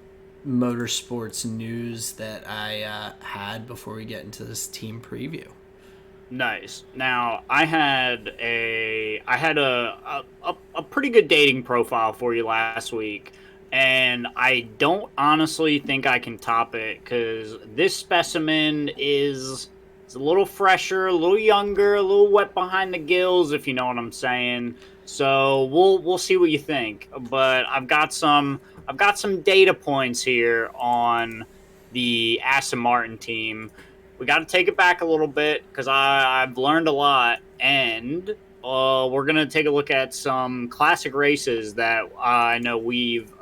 B: motorsports news that I had before we get into this team preview.
A: Nice. Now, I had a pretty good dating profile for you last week, and I don't honestly think I can top it, because this specimen is a little fresher, a little younger, a little wet behind the gills, if you know what I'm saying. So we'll see what you think. But I've got some data points here on the Aston Martin team. We got to take it back a little bit, because I've learned a lot, and we're going to take a look at some classic races that I know we've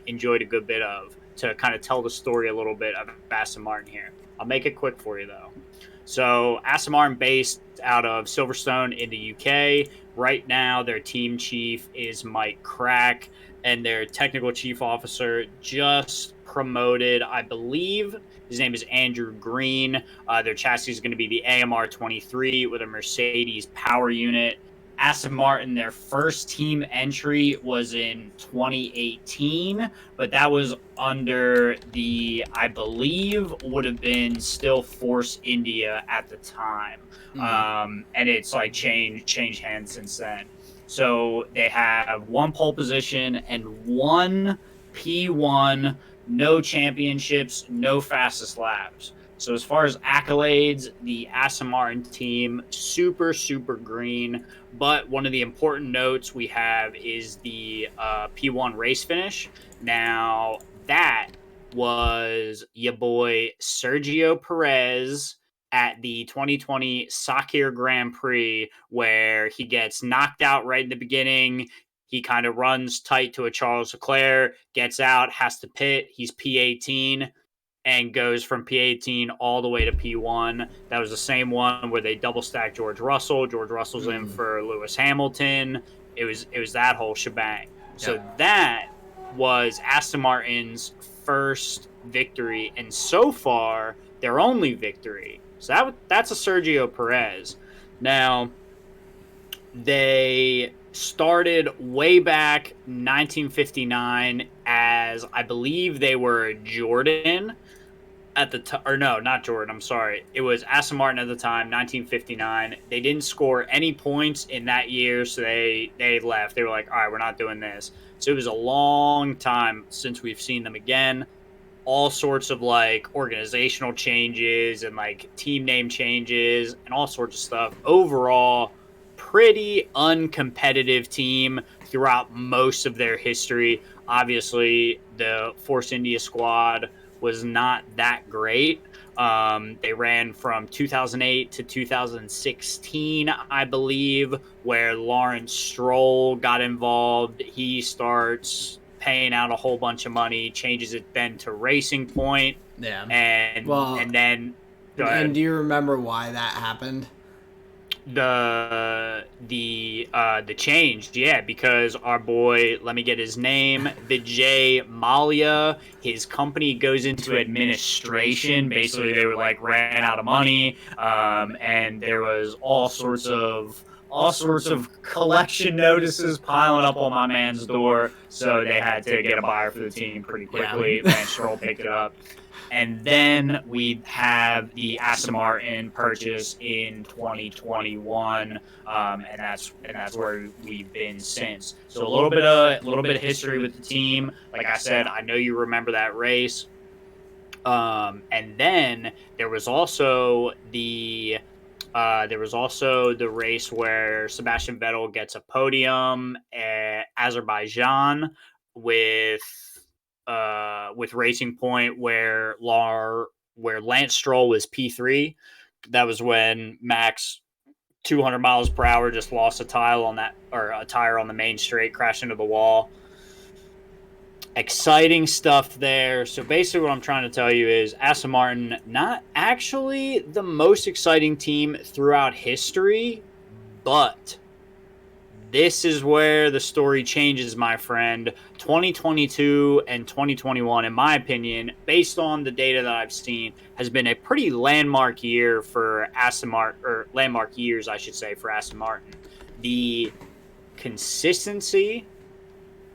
A: enjoyed a good bit of, to kind of tell the story a little bit of Aston Martin here. I'll make it quick for you, though. So Aston Martin, based out of Silverstone in the UK. Right now, their team chief is Mike Crack, and their technical chief officer just promoted, I believe, his name is Andrew Green. Their chassis is going to be the AMR 23 with a Mercedes power unit. Aston Martin, their first team entry was in 2018, but that was under the, I believe, would have been still Force India at the time. And it's like changed hands since then. So they have one pole position and one P1, no championships, no fastest laps. So as far as accolades, the Aston Martin team, super, super green. But one of the important notes we have is the P1 race finish. Now, that was your boy Sergio Perez at the 2020 Sakir Grand Prix, where he gets knocked out right in the beginning. He kind of runs tight to a Charles Leclerc, gets out, has to pit. He's P18 and goes from P18 all the way to P1. That was the same one where they double stacked George Russell. George Russell's in for Lewis Hamilton. It was that whole shebang. So that was Aston Martin's first victory, and so far their only victory. So that's a Sergio Perez. Now, they started way back 1959 as as I believe they were Jordan at the time, or no, not Jordan. I'm sorry. It was Aston Martin at the time, 1959. They didn't score any points in that year, so they left. They were like, all right, we're not doing this. So it was a long time since we've seen them again. All sorts of like organizational changes and like team name changes and all sorts of stuff. Overall, pretty uncompetitive team throughout most of their history. Obviously, the Force India squad was not that great. They ran from 2008 to 2016, I believe, where Lawrence Stroll got involved. He starts paying out a whole bunch of money, changes it then to Racing Point,
B: Yeah.
A: and then
B: and do you remember why that happened?
A: The change, yeah, because our boy, let me get his name, Vijay Mallya, his company goes into administration. Basically, they were like ran out of money, and there was all sorts of collection notices piling up on my man's door. So they had to get a buyer for the team pretty quickly.
B: Yeah.
A: Lance Stroll picked it up. And then we have the Aston Martin purchase in 2021, and that's where we've been since. So a little bit of history with the team. Like I said, I know you remember that race. And then there was also the race where Sebastian Vettel gets a podium at Azerbaijan with Racing Point, where Lance Stroll was P3. That was when Max 200 miles per hour just lost a tire on the main straight, crashed into the wall. Exciting stuff there. So basically what I'm trying to tell you is Aston Martin, not actually the most exciting team throughout history, but this is where the story changes, my friend. 2022 and 2021, in my opinion, based on the data that I've seen, has been a pretty landmark year for Aston Martin, or landmark years, I should say, for Aston Martin. The consistency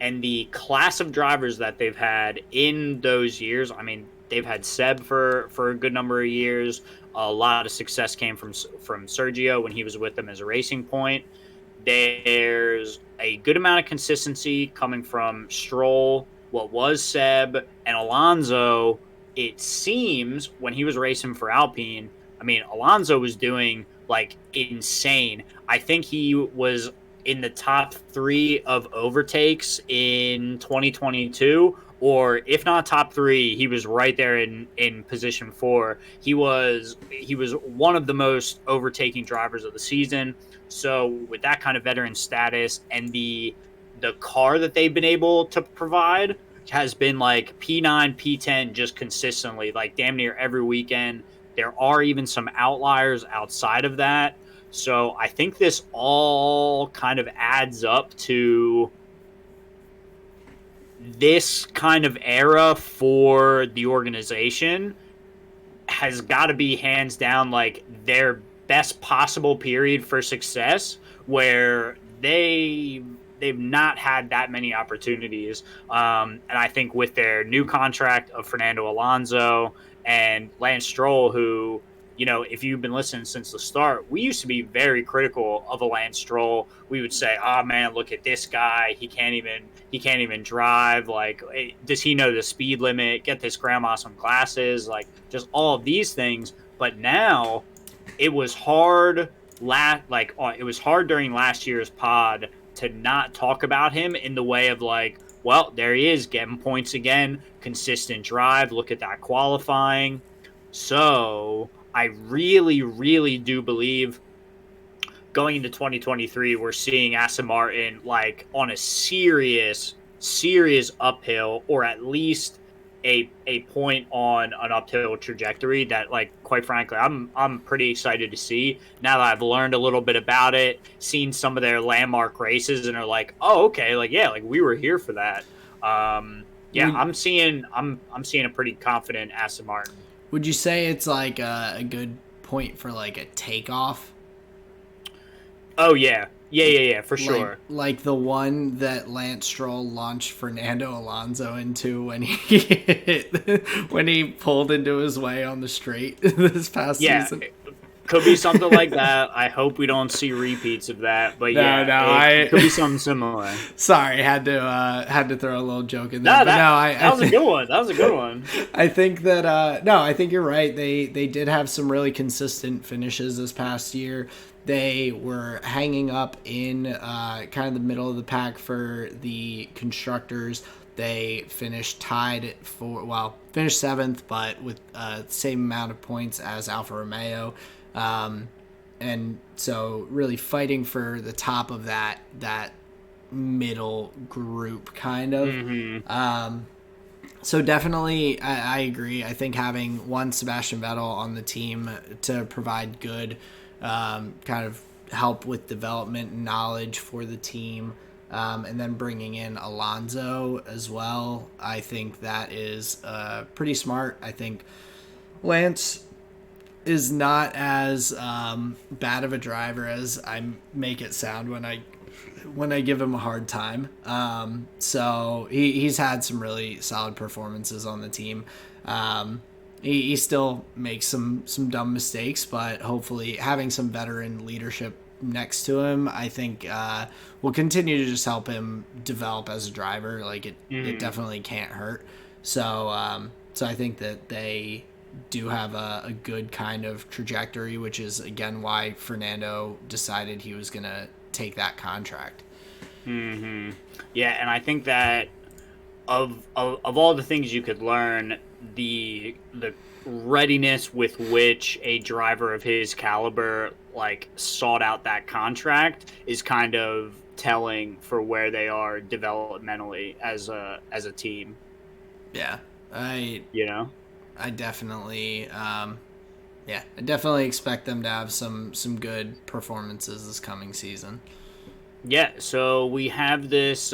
A: and the class of drivers that they've had in those years. I mean, they've had Seb for a good number of years. A lot of success came from Sergio when he was with them as a Racing Point. There's a good amount of consistency coming from Stroll, what was Seb, and Alonso. It seems when he was racing for Alpine, I mean, Alonso was doing like insane. I think he was in the top 3 of overtakes in 2022, or if not top 3, he was right there in position 4. He was one of the most overtaking drivers of the season. So with that kind of veteran status and the car that they've been able to provide has been like P9, P10 just consistently, like damn near every weekend. There are even some outliers outside of that. So I think this all kind of adds up to this kind of era for the organization has got to be hands down like their best possible period for success, where they've not had that many opportunities. And I think with their new contract of Fernando Alonso and Lance Stroll, who, you know, if you've been listening since the start, we used to be very critical of a Lance Stroll. We would say, "Oh man, look at this guy. He can't even drive. Like, does he know the speed limit? Get this grandma some glasses." Like, just all of these things. But now, it was hard. It was hard during last year's pod to not talk about him in the way of like, well, there he is getting points again, consistent drive. Look at that qualifying. So I really, really do believe going into 2023, we're seeing Aston Martin like on a serious uphill, or at least a point on an uphill trajectory that, like, quite frankly, I'm pretty excited to see now that I've learned a little bit about it, seen some of their landmark races, and are like, oh, okay, like, yeah, like we were here for that. I'm seeing a pretty confident Aston Martin.
B: Would you say it's like a good point for like a takeoff?
A: Oh yeah,
C: Yeah, for
B: Like,
C: sure.
B: like the one that Lance Stroll launched Fernando Alonso into when he when he pulled into his way on the straight this past
C: Yeah,
B: season.
C: it could be something like that. I hope we don't see repeats of that, but
B: No,
C: yeah,
B: no,
C: it could be something similar.
B: sorry, had to throw a little joke in there,
C: No,
B: but no,
C: that was a good one. That was a good one.
B: I think that no, I think you're right. They did have some really consistent finishes this past year. They were hanging up in kind of the middle of the pack for the constructors. They finished tied for finished seventh, but with the same amount of points as Alfa Romeo, and so really fighting for the top of that middle group kind of. So definitely, I agree. I think having one Sebastian Vettel on the team to provide good kind of help with development and knowledge for the team, and then bringing in Alonso as well, I think that is pretty smart. I think Lance is not as bad of a driver as I make it sound when I give him a hard time. So he's had some really solid performances on the team. He still makes some dumb mistakes, but hopefully having some veteran leadership next to him, I think will continue to just help him develop as a driver. Like it definitely can't hurt. So so I think that they do have a good kind of trajectory, which is again why Fernando decided he was gonna take that contract.
C: Yeah, and I think that of all the things you could learn, the readiness with which a driver of his caliber like sought out that contract is kind of telling for where they are developmentally as a team.
B: Yeah,
C: You know.
B: I definitely I definitely expect them to have some good performances this coming season.
C: Yeah, so we have this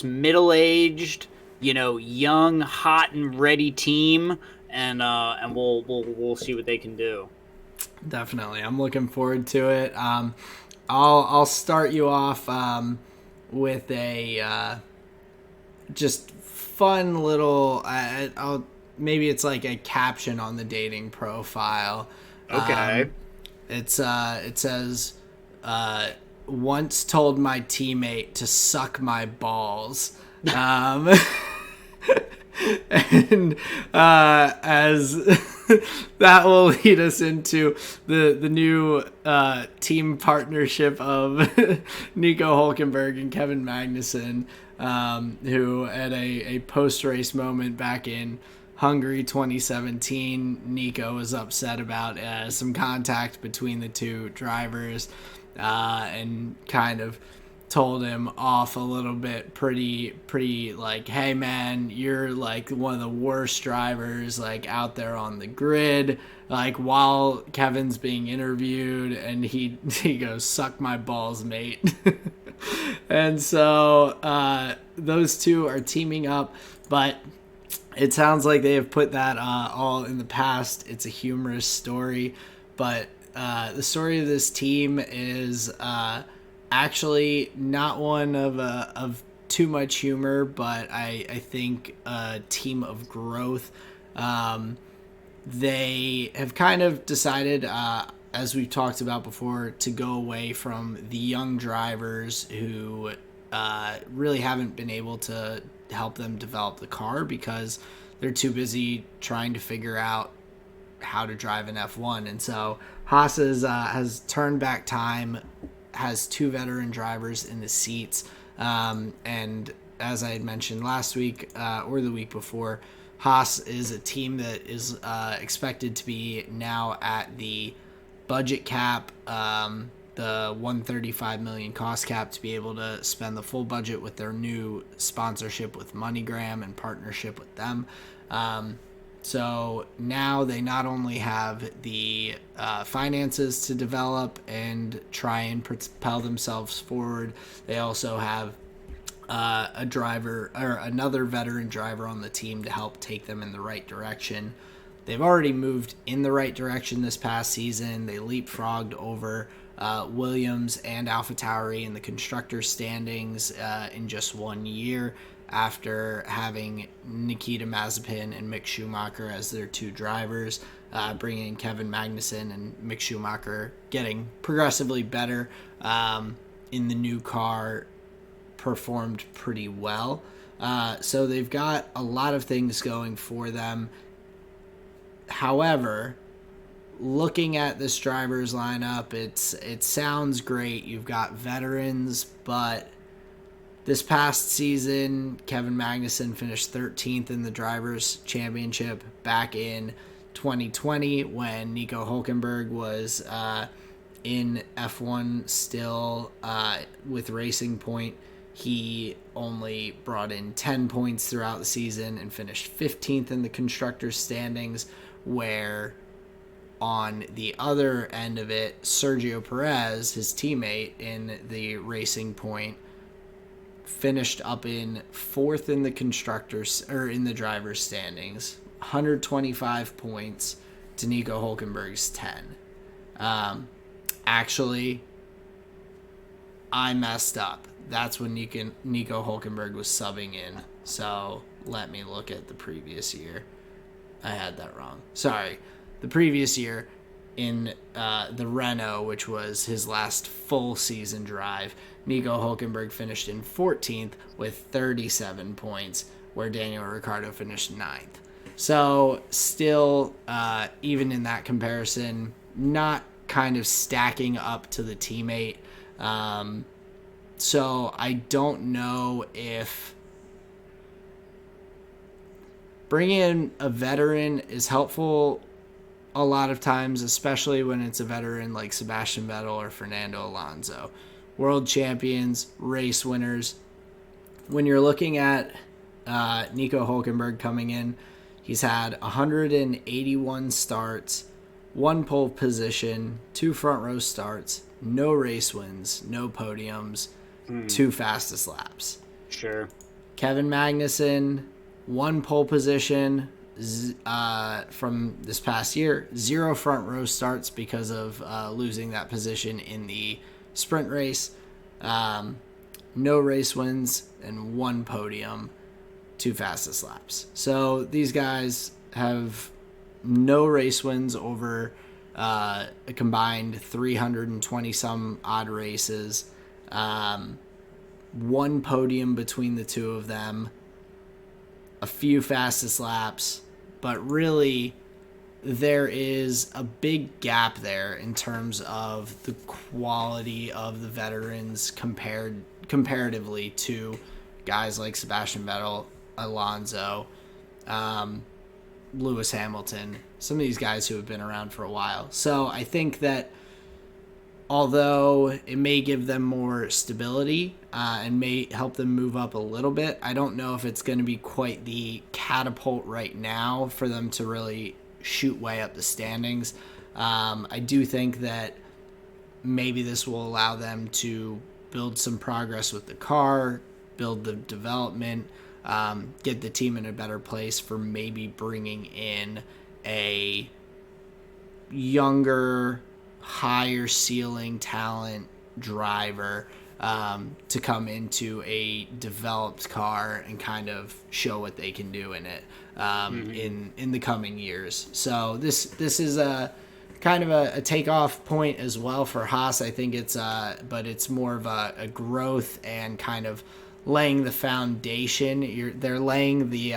C: middle-aged, young, hot and ready team, and we'll see what they can do.
B: Definitely, I'm looking forward to it. I'll start you off with a just fun little. I'll maybe it's like a caption on the dating profile.
C: Okay.
B: It says once told my teammate to suck my balls. And as that will lead us into the new team partnership of Nico Hulkenberg and Kevin Magnussen, who at a post-race moment back in Hungary 2017, Nico was upset about some contact between the two drivers, and kind of told him off a little bit pretty like, hey man, you're like one of the worst drivers like out there on the grid, like while Kevin's being interviewed, and he goes, suck my balls, mate. And so those two are teaming up, but it sounds like they have put that all in the past. It's a humorous story, but the story of this team is actually not one of too much humor, but I think a team of growth. They have kind of decided, as we've talked about before, to go away from the young drivers who really haven't been able to help them develop the car because they're too busy trying to figure out how to drive an F1. And so Haas has turned back time, has two veteran drivers in the seats, and as I had mentioned last week or the week before, Haas is a team that is expected to be now at the budget cap, the 135 million cost cap, to be able to spend the full budget with their new sponsorship with MoneyGram and partnership with them. So now they not only have the finances to develop and try and propel themselves forward, they also have a driver or another veteran driver on the team to help take them in the right direction. They've already moved in the right direction this past season. They leapfrogged over Williams and AlphaTauri in the constructor standings in just 1 year, after having Nikita Mazepin and Mick Schumacher as their 2 drivers, bringing in Kevin Magnussen and Mick Schumacher getting progressively better in the new car, performed pretty well. So they've got a lot of things going for them. However, looking at this driver's lineup, it sounds great. You've got veterans, but this past season, Kevin Magnussen finished 13th in the Drivers' Championship back in 2020 when Nico Hulkenberg was in F1 still with Racing Point. He only brought in 10 points throughout the season and finished 15th in the constructors' standings, where on the other end of it, Sergio Perez, his teammate in the Racing Point, finished up in 4th in the constructors, or in the drivers' standings, 125 points to Nico Hulkenberg's 10. Actually, I messed up. That's when Nico Hulkenberg was subbing in. So let me look at the previous year. I had that wrong. Sorry. The previous year in the Renault, which was his last full season drive, Nico Hulkenberg finished in 14th with 37 points, where Daniel Ricciardo finished 9th. So still, even in that comparison, not kind of stacking up to the teammate. So I don't know if bringing in a veteran is helpful a lot of times, especially when it's a veteran like Sebastian Vettel or Fernando Alonso. World champions, race winners. When you're looking at Nico Hulkenberg coming in, he's had 181 starts, 1 pole position, 2 front row starts, no race wins, no podiums, 2 fastest laps.
C: Sure.
B: Kevin Magnussen, 1 pole position from this past year, 0 front row starts because of losing that position in the sprint race, no race wins, and 1 podium, 2 fastest laps. So these guys have no race wins over a combined 320 some odd races. 1 podium between the 2 of them, a few fastest laps, but really there is a big gap there in terms of the quality of the veterans comparatively to guys like Sebastian Vettel, Alonso, Lewis Hamilton, some of these guys who have been around for a while. So I think that although it may give them more stability and may help them move up a little bit, I don't know if it's going to be quite the catapult right now for them to really shoot way up the standings. I do think that maybe this will allow them to build some progress with the car, build the development, get the team in a better place for maybe bringing in a younger, higher ceiling talent driver to come into a developed car and kind of show what they can do in it in the coming years. So this is a kind of a takeoff point as well for Haas. I think it's but it's more of a growth and kind of laying the foundation. They're laying the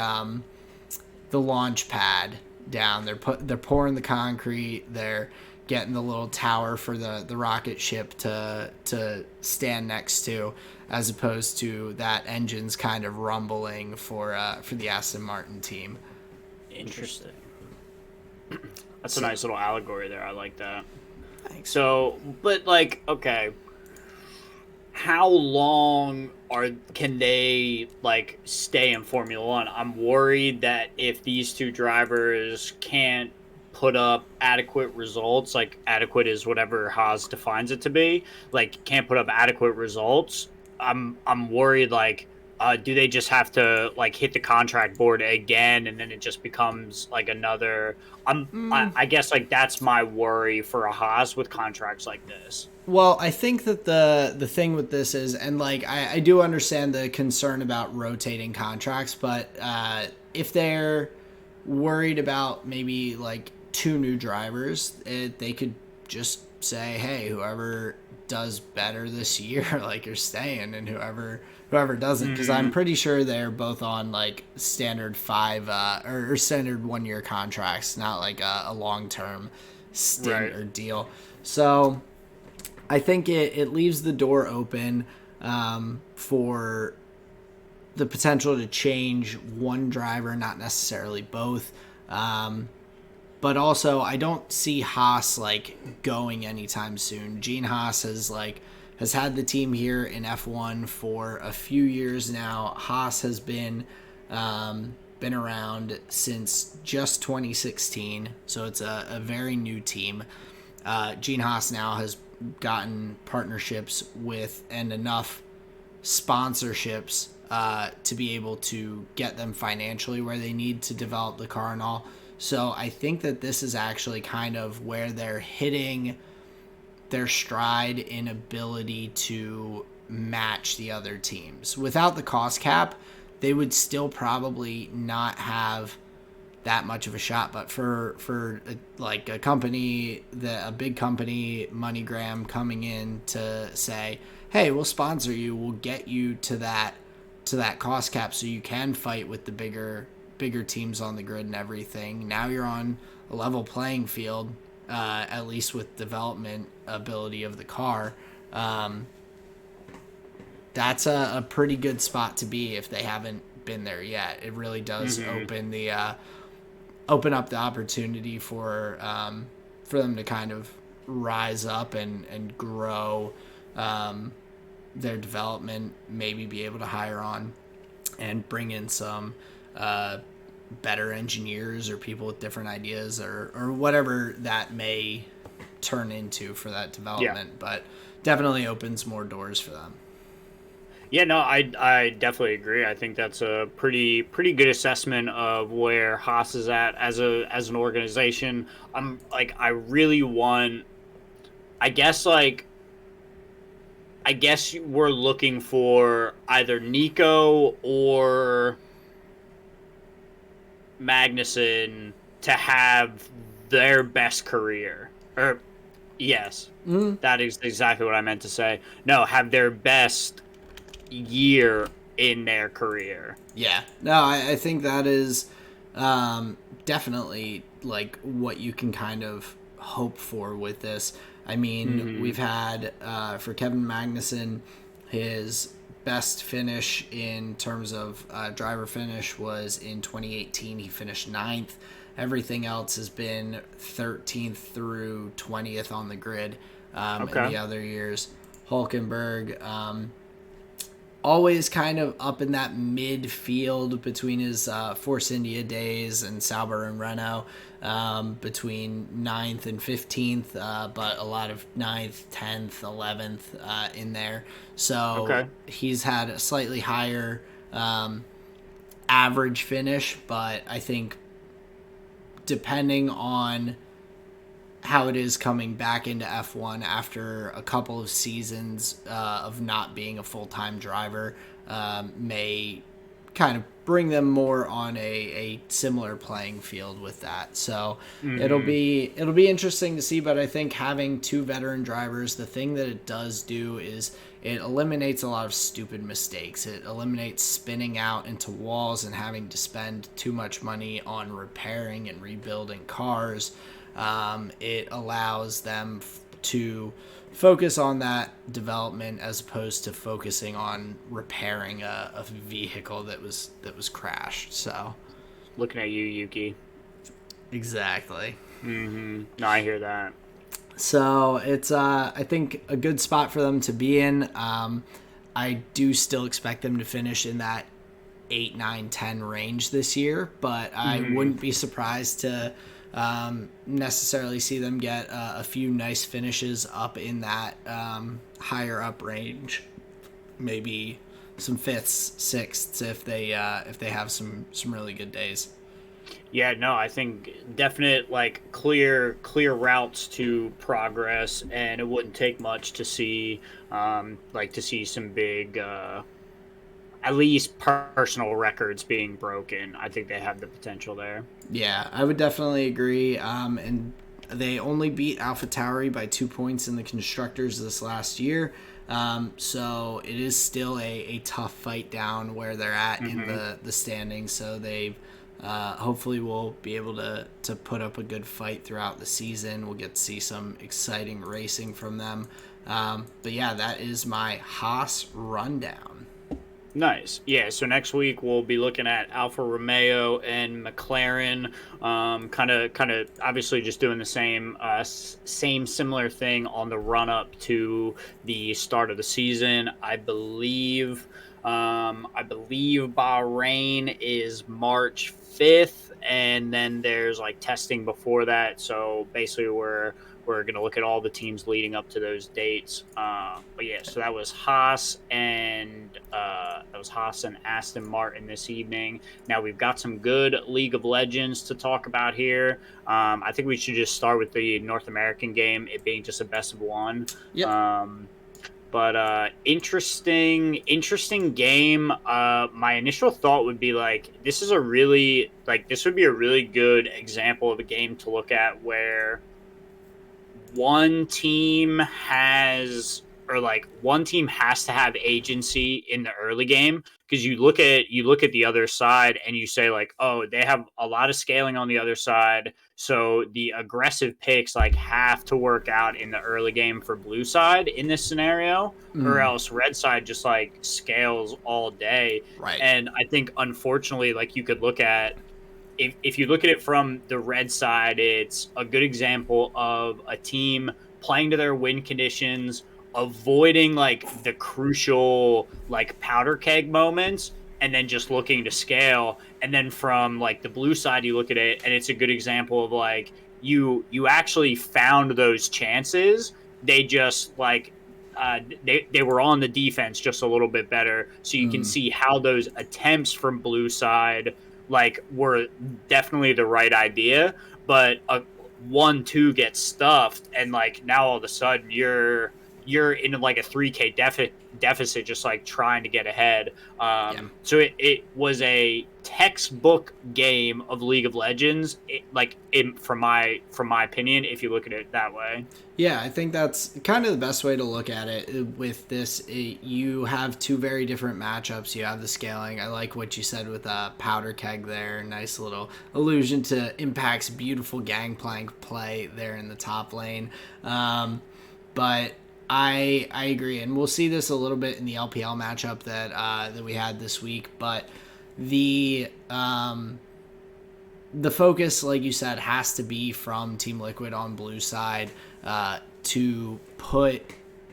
B: launch pad down. They're pouring the concrete. They're getting the little tower for the rocket ship to stand next to, as opposed to that engine's kind of rumbling for the Aston Martin team.
C: Interesting. That's a nice little allegory there. I like that.
B: Thanks.
C: So, but like, okay, how long can they like stay in Formula One? I'm worried that if these 2 drivers can't put up adequate results, like adequate is whatever Haas defines it to be, like can't put up adequate results, I'm worried like, do they just have to like hit the contract board again, and then it just becomes like another? I guess like that's my worry for a Haas with contracts like this.
B: Well, I think that the thing with this is, and like I do understand the concern about rotating contracts, but if they're worried about maybe like 2 new drivers, they could just say, hey, whoever does better this year, like you're staying, and whoever doesn't, because I'm pretty sure they're both on like standard 5 or standard 1-year contracts, not like a long-term stint or deal. So I think it leaves the door open for the potential to change one driver, not necessarily both. But also, I don't see Haas like going anytime soon. Gene Haas has had the team here in F1 for a few years now. Haas has been around since just 2016, so it's a very new team. Gene Haas now has gotten partnerships with and enough sponsorships to be able to get them financially where they need to develop the car and all. So I think that this is actually kind of where they're hitting their stride in ability to match the other teams. Without the cost cap, they would still probably not have that much of a shot. But for like a company, a big company, MoneyGram, coming in to say, hey, we'll sponsor you, we'll get you to that cost cap so you can fight with the bigger teams on the grid and everything. Now you're on a level playing field, at least with development ability of the car. That's a pretty good spot to be if they haven't been there yet. It really does open up the opportunity for them to kind of rise up and grow their development, maybe be able to hire on and bring in some better engineers or people with different ideas or whatever that may turn into for that development. Yeah. But definitely opens more doors for them.
C: Yeah, no, I definitely agree. I think that's a pretty good assessment of where Haas is at as an organization. I really want, I guess we're looking for either Nico or Magnussen to have their best career. Or yes, that is exactly what I meant to say. No, have their best year in their career.
B: Yeah. No, I think that is definitely like what you can kind of hope for with this. I mean, we've had for Kevin Magnussen, his best finish in terms of driver finish was in 2018. He finished 9th. Everything else has been 13th through 20th on the grid in the other years. Hulkenberg, always kind of up in that midfield between his Force India days and Sauber and Renault, between 9th and 15th, but a lot of 9th, 10th, 11th in there. So he's had a slightly higher average finish, but I think depending on how it is coming back into F1 after a couple of seasons of not being a full-time driver may kind of bring them more on a similar playing field with that. So it'll be interesting to see, but I think having 2 veteran drivers, the thing that it does do is it eliminates a lot of stupid mistakes. It eliminates spinning out into walls and having to spend too much money on repairing and rebuilding cars. It allows them to focus on that development as opposed to focusing on repairing a vehicle that was crashed. So,
C: looking at you, Yuki.
B: Exactly.
C: No, I hear that.
B: So it's I think a good spot for them to be in. I do still expect them to finish in that 8, 9, 10 range this year, but I wouldn't be surprised to necessarily see them get a few nice finishes up in that higher up range, maybe fifths, sixths if they have some really good days.
C: Yeah, no, I think definite like clear routes to progress, and it wouldn't take much to see to see some big at least personal records being broken. I think they have the potential there.
B: Yeah, I would definitely agree. And they only beat AlphaTauri by 2 points in the constructors this last year. So it is still a tough fight down where they're at in the standings. So they hopefully will be able to put up a good fight throughout the season. We'll get to see some exciting racing from them. But yeah, that is my Haas rundown.
C: Nice. Yeah. So next week we'll be looking at Alfa Romeo and McLaren. Kind of, obviously just doing the same similar thing on the run up to the start of the season. I believe Bahrain is March 5th, and then there's like testing before that. So basically, we're going to look at all the teams leading up to those dates. But yeah, so that was Haas and Aston Martin this evening. Now we've got some good League of Legends to talk about here. I think we should just start with the North American game, it being just a best of one.
B: Yep.
C: But interesting game. My initial thought would be like this would be a really good example of a game to look at where one team has to have agency in the early game, because you look at the other side and you say like, oh, they have a lot of scaling on the other side, so the aggressive picks like have to work out in the early game for blue side in this scenario, or else red side just like scales all day.
B: Right.
C: And I think unfortunately, like, you could look at, if you look at it from the red side, it's a good example of a team playing to their win conditions, avoiding like the crucial like powder keg moments, and then just looking to scale. And then from like the blue side, you look at it and it's a good example of like you actually found those chances. They just like they were on the defense just a little bit better. So you can see how those attempts from blue side like were definitely the right idea, but a 1-2 gets stuffed, and like now all of a sudden you're in like a 3K deficit, just like trying to get ahead. So it was a textbook game of League of Legends, from my opinion, if you look at it that way.
B: Yeah, I think that's kind of the best way to look at it. With this, you have two very different matchups. You have the scaling. I like what you said with Powder Keg there. Nice little allusion to Impact's beautiful Gangplank play there in the top lane. But I agree, and we'll see this a little bit in the LPL matchup that we had this week. But the focus, like you said, has to be from Team Liquid on blue side to put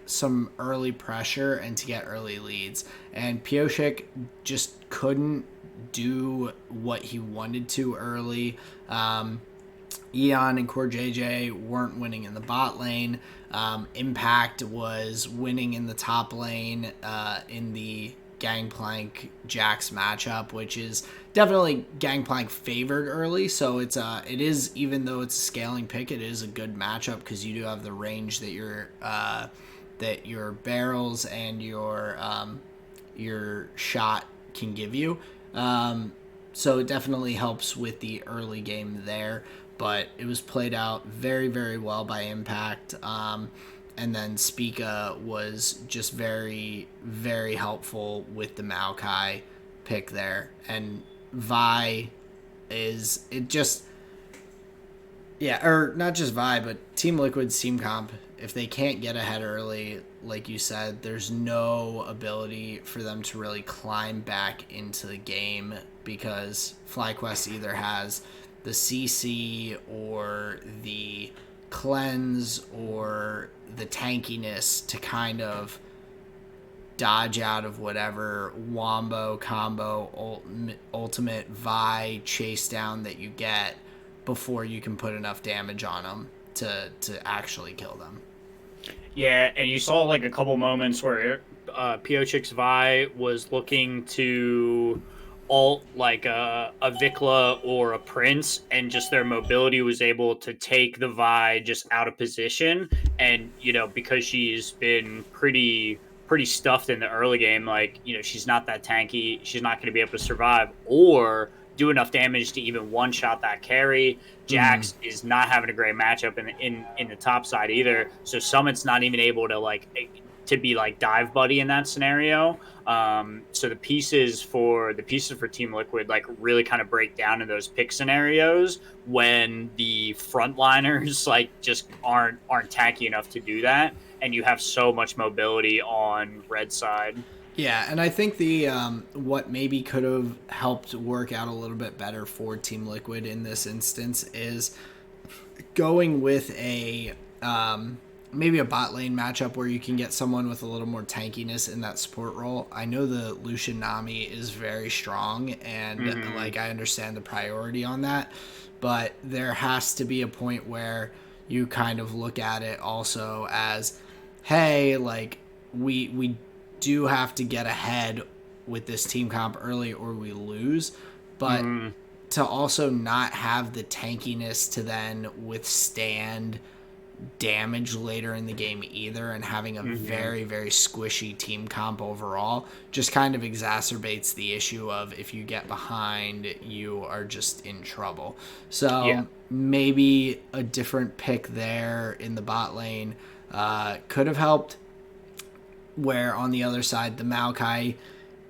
B: some early pressure and to get early leads. And Pioshik just couldn't do what he wanted to early. Eon and Core JJ weren't winning in the bot lane. Impact was winning in the top lane in the Gangplank Jax matchup, which is definitely Gangplank favored early. So it is, even though it's a scaling pick, it is a good matchup because you do have the range that your barrels and your shot can give you. So it definitely helps with the early game there. But it was played out very, very well by Impact. And then Spica was just very, very helpful with the Maokai pick there. And Vi is, it just, yeah, or not just Vi, but Team Liquid's team comp, if they can't get ahead early, like you said, there's no ability for them to really climb back into the game, because FlyQuest either has the CC or the cleanse or the tankiness to kind of dodge out of whatever wombo, combo, ultimate Vi chase down that you get before you can put enough damage on them to actually kill them.
C: Yeah, and you saw like a couple moments where Piotrix Vi was looking to alt like a Vikla or a Prince, and just their mobility was able to take the Vi just out of position. And because she's been pretty stuffed in the early game, like she's not that tanky, she's not going to be able to survive or do enough damage to even one shot that carry. Jax is not having a great matchup in the top side either. So Summit's not even able to be like dive buddy in that scenario. So the pieces for Team Liquid like really kind of break down in those pick scenarios when the frontliners like just aren't tanky enough to do that, and you have so much mobility on red side.
B: Yeah, and I think the what maybe could have helped work out a little bit better for Team Liquid in this instance is going with a maybe a bot lane matchup where you can get someone with a little more tankiness in that support role. I know the Lucian Nami is very strong, and like I understand the priority on that, but there has to be a point where you kind of look at it also as, hey, like we do have to get ahead with this team comp early or we lose, but to also not have the tankiness to then withstand damage later in the game either, and having a very, very squishy team comp overall just kind of exacerbates the issue of if you get behind, you are just in trouble. So maybe a different pick there in the bot lane could have helped, where on the other side, the Maokai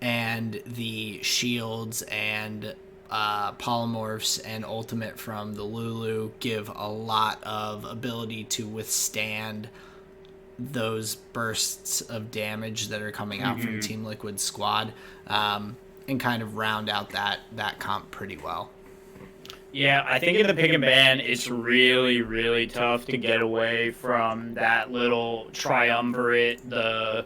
B: and the shields and polymorphs and ultimate from the Lulu give a lot of ability to withstand those bursts of damage that are coming out from Team Liquid's squad, and kind of round out that comp pretty well.
A: Yeah, I think in the pick and ban, it's really, really tough to get away from that little triumvirate, the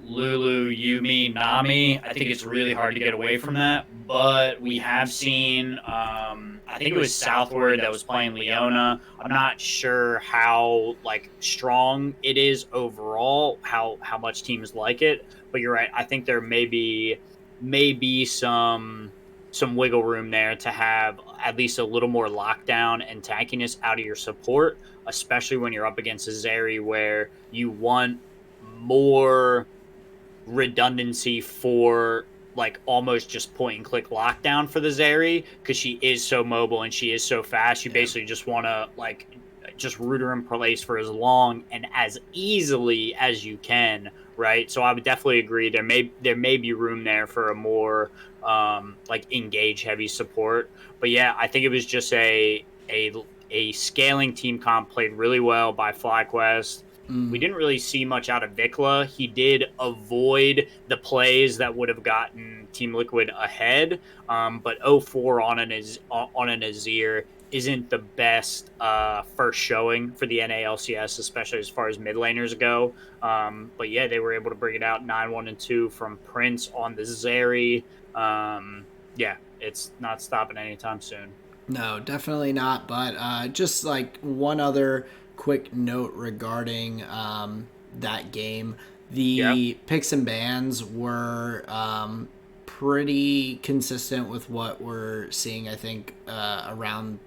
A: Lulu, Yumi, Nami. I think it's really hard to get away from that. But we have seen, I think it was Southward that was playing Leona. I'm not sure how strong it is overall, how much teams like it. But you're right. I think there may be some wiggle room there to have at least a little more lockdown and tankiness out of your support, especially when you're up against a Zeri where you want more redundancy for almost just point and click lockdown for the Zeri, because she is so mobile and she is so fast. You basically just want to just root her in place for as long and as easily as you can, right? So I would definitely agree there may be room there for a more engage heavy support. But yeah, I think it was just a scaling team comp played really well by FlyQuest. We didn't really see much out of Vikla. He did avoid the plays that would have gotten Team Liquid ahead, but 0-4 on an Azir isn't the best first showing for the NALCS, especially as far as mid laners go. But yeah, they were able to bring it out 9-1 and 2 from Prince on the Zeri. Yeah, it's not stopping anytime soon.
B: No, definitely not. But just one other quick note regarding that game. The picks and bans were pretty consistent with what we're seeing, I think, around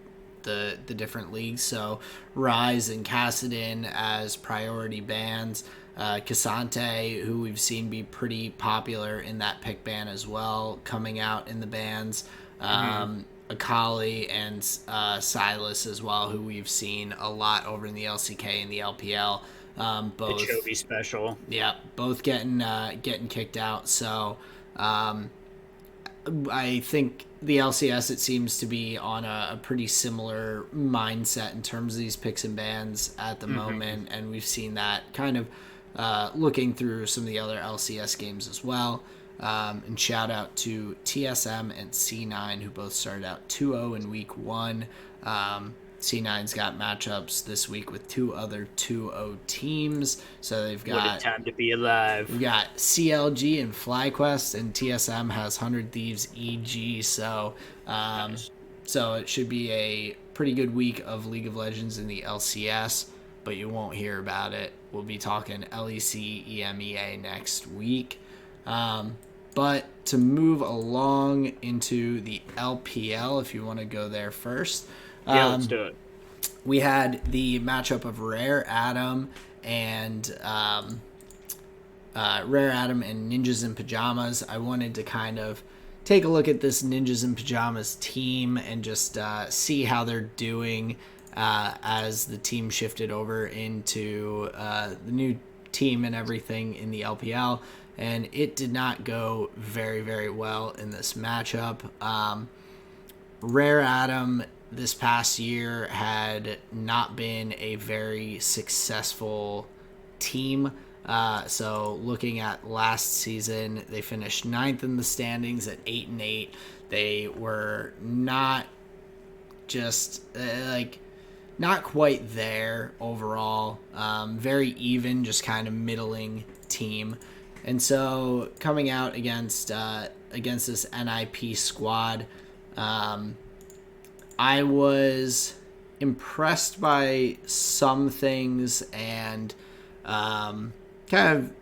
B: the different leagues. So Rise and Kassadin as priority bans. Cassante, who we've seen be pretty popular in that pick ban as well, coming out in the bans. Akali and Silas as well, who we've seen a lot over in the LCK and the LPL. Both
C: the Chovy special.
B: Yeah, both getting kicked out. So I think the LCS, it seems to be on a pretty similar mindset in terms of these picks and bans at the moment, and we've seen that kind of looking through some of the other LCS games as well. And shout out to TSM and C9, who both started out 2-0 in week 1. C9's got matchups this week with 2 other 2-0 teams. So they've got...
C: What a time to be alive.
B: We've got CLG and FlyQuest, and TSM has 100 Thieves EG. So,
C: Nice.
B: So it should be a pretty good week of League of Legends in the LCS, but you won't hear about it we'll be talking LEC, EMEA next week. But to move along into the LPL, if you want to go there first.
C: Let's do it.
B: We had the matchup of Rare Adam and Ninjas in Pajamas. I wanted to kind of take a look at this Ninjas in Pajamas team and just see how they're doing as the team shifted over into the new team and everything in the LPL. And it did not go very, very well in this matchup. Rare Adam this past year had not been a very successful team. So looking at last season, they finished 9th in the standings at 8-8. They were not just not quite there overall. Very even, just kind of middling team. And so coming out against this NIP squad, I was impressed by some things and kind of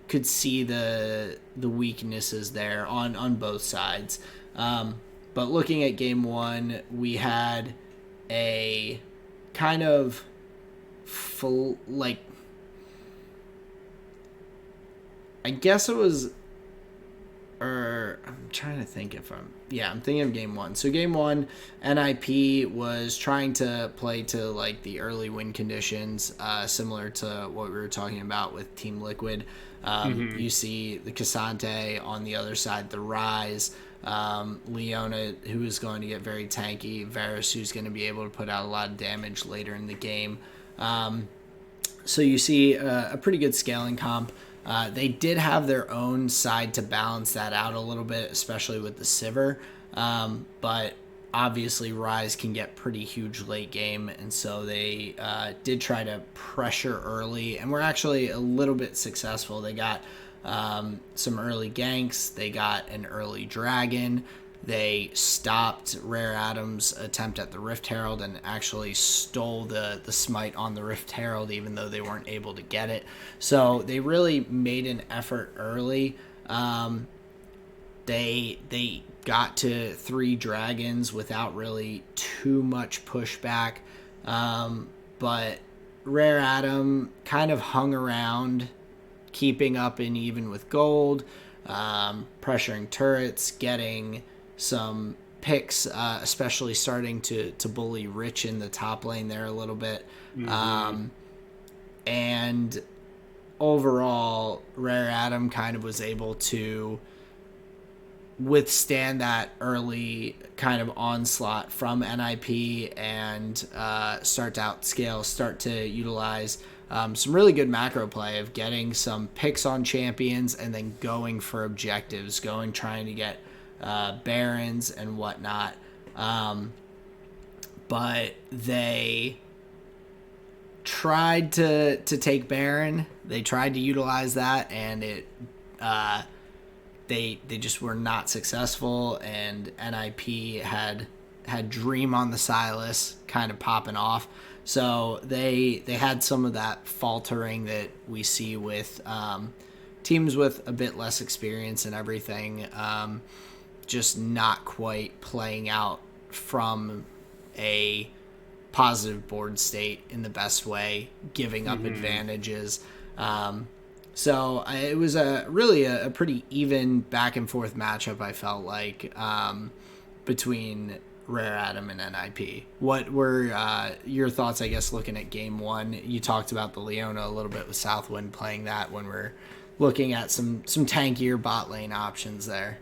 B: could see the weaknesses there on both sides. But looking at game one, we had a kind of full, I guess it was, I'm trying to think I'm thinking of game one. So game one, NIP was trying to play to the early win conditions, similar to what we were talking about with Team Liquid. You see the Cassante on the other side, the Rise, Leona, who is going to get very tanky, Varus, who's going to be able to put out a lot of damage later in the game. So you see a pretty good scaling comp. They did have their own side to balance that out a little bit, especially with the Sivir. But obviously Rise can get pretty huge late game, and so they did try to pressure early, and were actually a little bit successful. They got some early ganks. They got an early dragon. They stopped Rare Adam's attempt at the Rift Herald and actually stole the smite on the Rift Herald, even though they weren't able to get it. So they really made an effort early. They got to 3 dragons without really too much pushback. But Rare Adam kind of hung around, keeping up and even with gold, pressuring turrets, getting some picks, especially starting to bully Rich in the top lane there a little bit. And overall, Rare Adam kind of was able to withstand that early kind of onslaught from NIP and start to outscale, start to utilize some really good macro play of getting some picks on champions and then going for objectives, trying to get Barons and whatnot. But they tried to take Baron. They tried to utilize that, and they just were not successful. And NIP had Dream on the Silas kind of popping off. So they had some of that faltering that we see with teams with a bit less experience and everything. Just not quite playing out from a positive board state in the best way, giving up advantages. So it was really a pretty even back and forth matchup, I felt like, between Rare Adam and NIP. What were your thoughts, I guess, looking at game one? You talked about the Leona a little bit with Southwind playing that when we're looking at some tankier bot lane options there.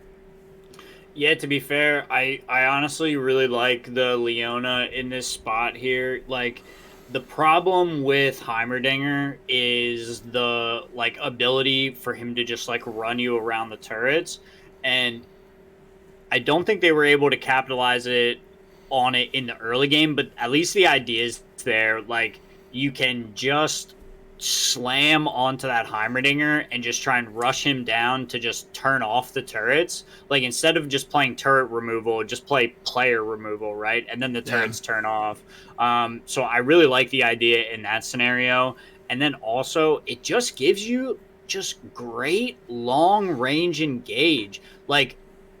C: Yeah, to be fair, I honestly really like the Leona in this spot here. The problem with Heimerdinger is the ability for him to just run you around the turrets, and I don't think they were able to capitalize on it in the early game, but at least the idea is there. You can just slam onto that Heimerdinger and just try and rush him down to just turn off the turrets. Instead of just playing turret removal, just play player removal, right? And then the turrets turn off. So I really like the idea in that scenario. And then also, it just gives you just great long range engage. Like,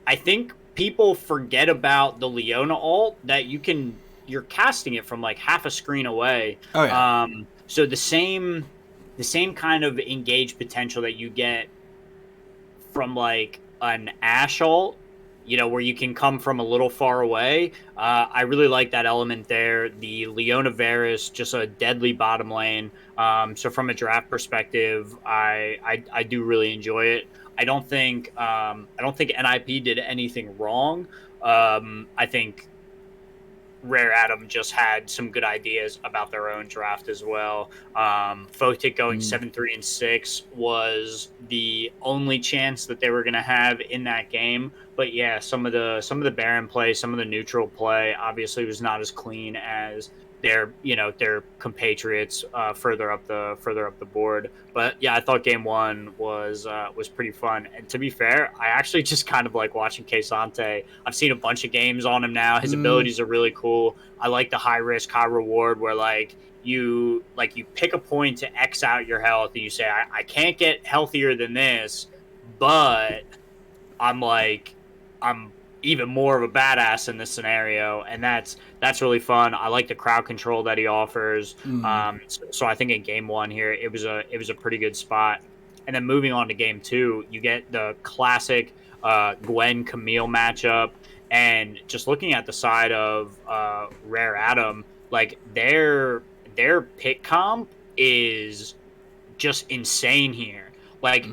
C: I think people forget about the Leona ult that you're casting it from like half a screen away.
B: Oh yeah.
C: So the same kind of engage potential that you get from like an Ash ult, where you can come from a little far away. I really like that element there. The Leona Varus, just a deadly bottom lane. So from a draft perspective, I do really enjoy it. I don't think NIP did anything wrong. I think Rare Atom just had some good ideas about their own draft as well. Fotic going 7-3-6 was the only chance that they were going to have in that game. But yeah, some of the Baron play, some of the neutral play, obviously was not as clean as their compatriots further up the board. But yeah, I thought game one was pretty fun. And to be fair, I actually just kind of like watching Kesante. I've seen a bunch of games on him now. His abilities are really cool. I like the high risk, high reward where you pick a point to X out your health and you say, I can't get healthier than this, but I'm even more of a badass in this scenario, and that's really fun. I like the crowd control that he offers. So I think in game one here, it was a pretty good spot. And then moving on to game two, you get the classic Gwen Camille matchup, and just looking at the side of Rare Atom, like their pick comp is just insane here. Like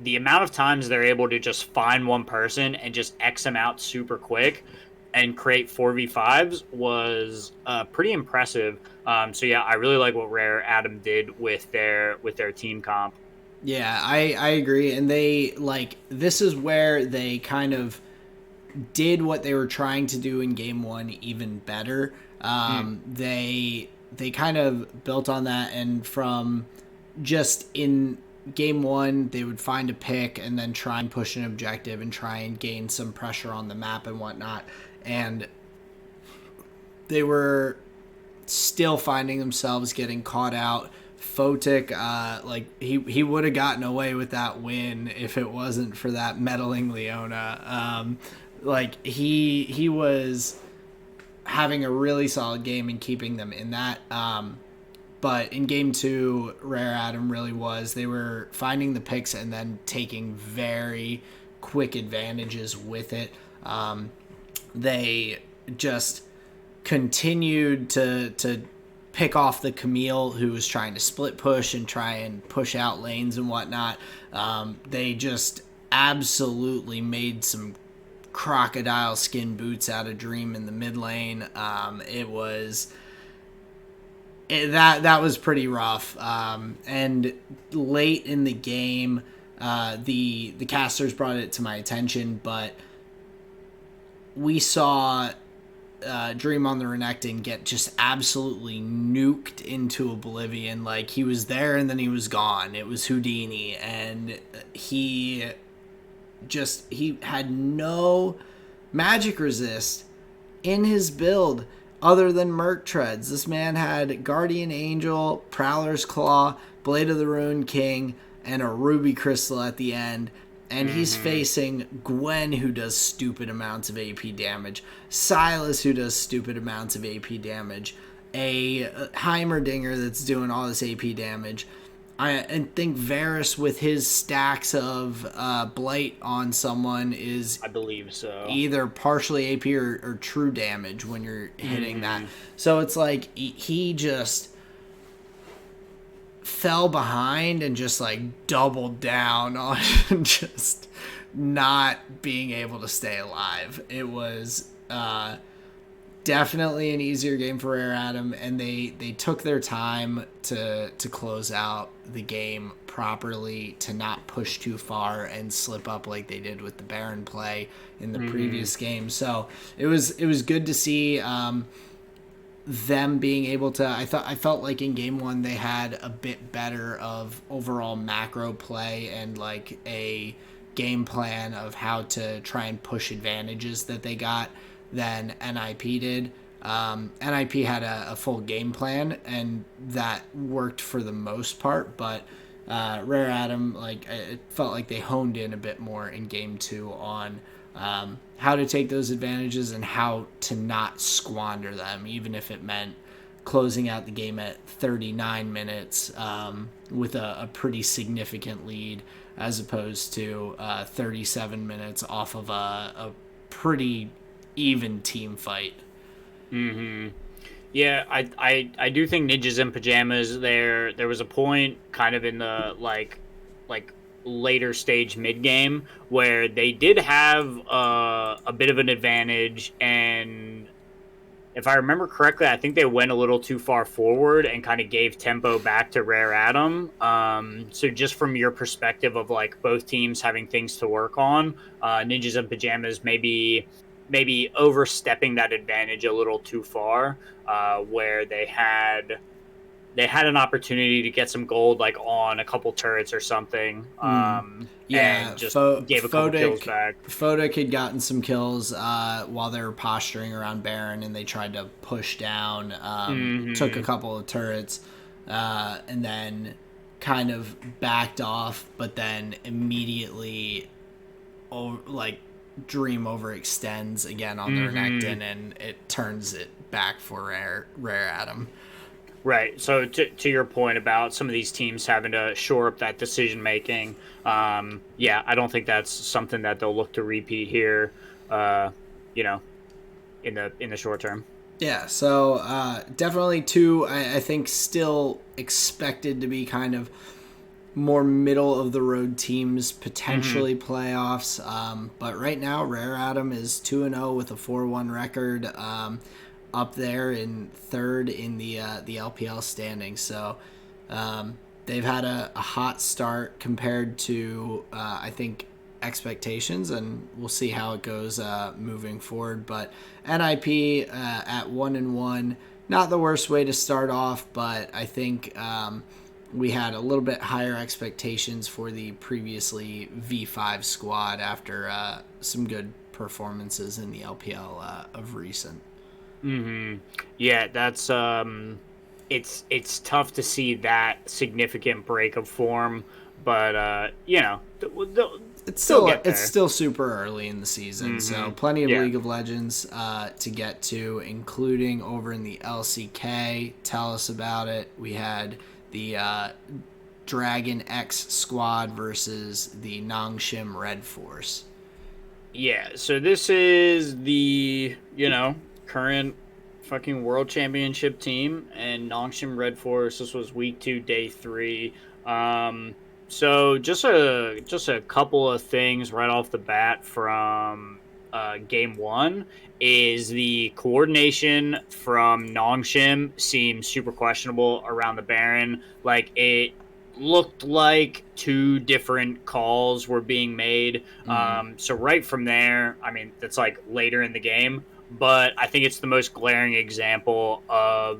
C: the amount of times they're able to just find one person and just X them out super quick and create 4v5s was pretty impressive. So yeah, I really like what Rare Atom did with their team comp.
B: Yeah, I agree. And this is where they kind of did what they were trying to do in game one even better. They kind of built on that, and from just in game one, they would find a pick and then try and push an objective and try and gain some pressure on the map and whatnot. And they were still finding themselves getting caught out. Fotic, he would have gotten away with that win if it wasn't for that meddling Leona. He was having a really solid game and keeping them in that. But in game two, Rare Atom really was. They were finding the picks and then taking very quick advantages with it. They just continued to pick off the Camille, who was trying to split push and try and push out lanes and whatnot. They just absolutely made some crocodile skin boots out of Dream in the mid lane. That was pretty rough. And late in the game, the casters brought it to my attention, but we saw Dream on the Renekton get just absolutely nuked into oblivion. Like, he was there and then he was gone. It was Houdini, and he had no magic resist in his build other than Merc Treads. This man had Guardian Angel, Prowler's Claw, Blade of the Rune King, and a Ruby Crystal at the end. And he's facing Gwen, who does stupid amounts of AP damage, Silas, who does stupid amounts of AP damage, a Heimerdinger that's doing all this AP damage. I think Varus, with his stacks of Blight on someone, is,
C: I believe so,
B: either partially AP or true damage when you're hitting that. So it's like he just fell behind and just like doubled down on just not being able to stay alive. It was definitely an easier game for Rare Atom, and they took their time to close out the game properly, to not push too far and slip up like they did with the Baron play in the previous game. So it was good to see them being able to. I felt like in game one they had a bit better of overall macro play and like a game plan of how to try and push advantages that they got than NIP did. NIP had a full game plan, and that worked for the most part, but Rare Atom, like, it felt like they honed in a bit more in game 2 on how to take those advantages and how to not squander them, even if it meant closing out the game at 39 minutes with a pretty significant lead, as opposed to 37 minutes off of a pretty even team fight.
C: Mm-hmm. Yeah, I do think Ninjas in Pajamas. There was a point kind of in the like later stage mid game where they did have a bit of an advantage, and if I remember correctly, I think they went a little too far forward and kind of gave tempo back to Rare Atom. So just from your perspective of like both teams having things to work on, Ninjas in Pajamas maybe overstepping that advantage a little too far, where they had an opportunity to get some gold like on a couple turrets or something,
B: Yeah,
C: and just gave a couple kills back.
B: Fodic had gotten some kills while they were posturing around Baron, and they tried to push down, took a couple of turrets, and then kind of backed off, but then immediately, Dream overextends again on the Renekton, and it turns it back for Rare Atom.
C: Right. So to your point about some of these teams having to shore up that decision making, yeah, I don't think that's something that they'll look to repeat here, you know, in the short term.
B: Yeah, so definitely two, I think, still expected to be kind of more middle of the road teams, potentially playoffs. But right now, Rare Atom is 2-0 with a 4-1 record, up there in third in the LPL standings. So they've had a hot start compared to I think expectations, and we'll see how it goes moving forward. But NIP at 1-1, not the worst way to start off, but I think we had a little bit higher expectations for the previously V5 squad after some good performances in the LPL of recent.
C: Yeah, that's it's tough to see that significant break of form, but
B: It's
C: they'll
B: still
C: get there.
B: it's still super early in the season, so plenty of
C: Yeah.
B: League of Legends to get to, including over in the LCK. Tell us about it. We had the Dragon X squad versus the Nongshim Red Force.
C: Yeah, so this is the, current fucking world championship team, and Nongshim Red Force. This was week 2, day 3. So just a couple of things right off the bat from game 1 is the coordination from Nongshim seems super questionable around the Baron. Like, it looked like 2 different calls were being made. So right from there, I mean, that's like later in the game, but I think it's the most glaring example of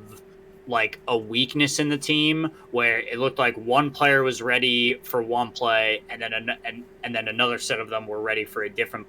C: like a weakness in the team where it looked like one player was ready for one play, and then another set of them were ready for a different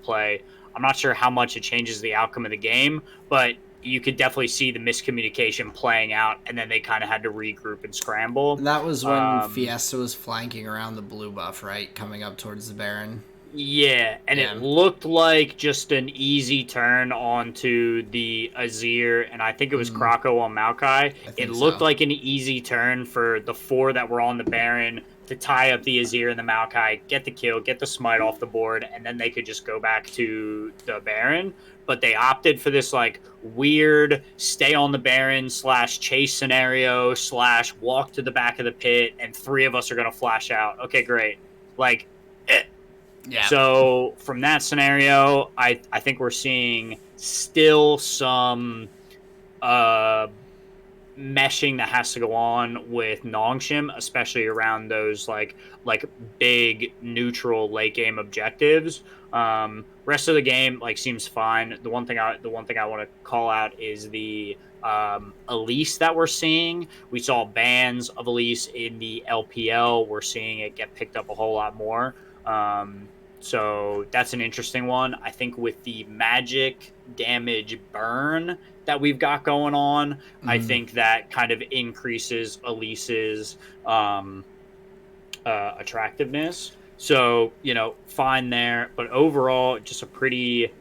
C: play. I'm not sure how much it changes the outcome of the game, but you could definitely see the miscommunication playing out, and then they kind of had to regroup and scramble.
B: That was when Fiesta was flanking around the blue buff, right? Coming up towards the Baron.
C: Yeah, and it looked like just an easy turn onto the Azir, and I think it was Krako on Maokai. It looked like an easy turn for the 4 that were on the Baron to tie up the Azir and the Maokai, get the kill, get the smite off the board, and then they could just go back to the Baron. But they opted for this like weird stay on the Baron / chase scenario / walk to the back of the pit, and 3 of us are going to flash out. Okay, great. Like,
B: Yeah.
C: So from that scenario, I think we're seeing still some meshing that has to go on with Nongshim, especially around those like big neutral late game objectives. Rest of the game seems fine. The one thing I want to call out is the Elise that we're seeing. We saw bans of Elise in the LPL. We're seeing it get picked up a whole lot more. So that's an interesting one. I think with the magic damage burn that we've got going on, I think that kind of increases Elise's attractiveness. So, fine there. But overall, just a pretty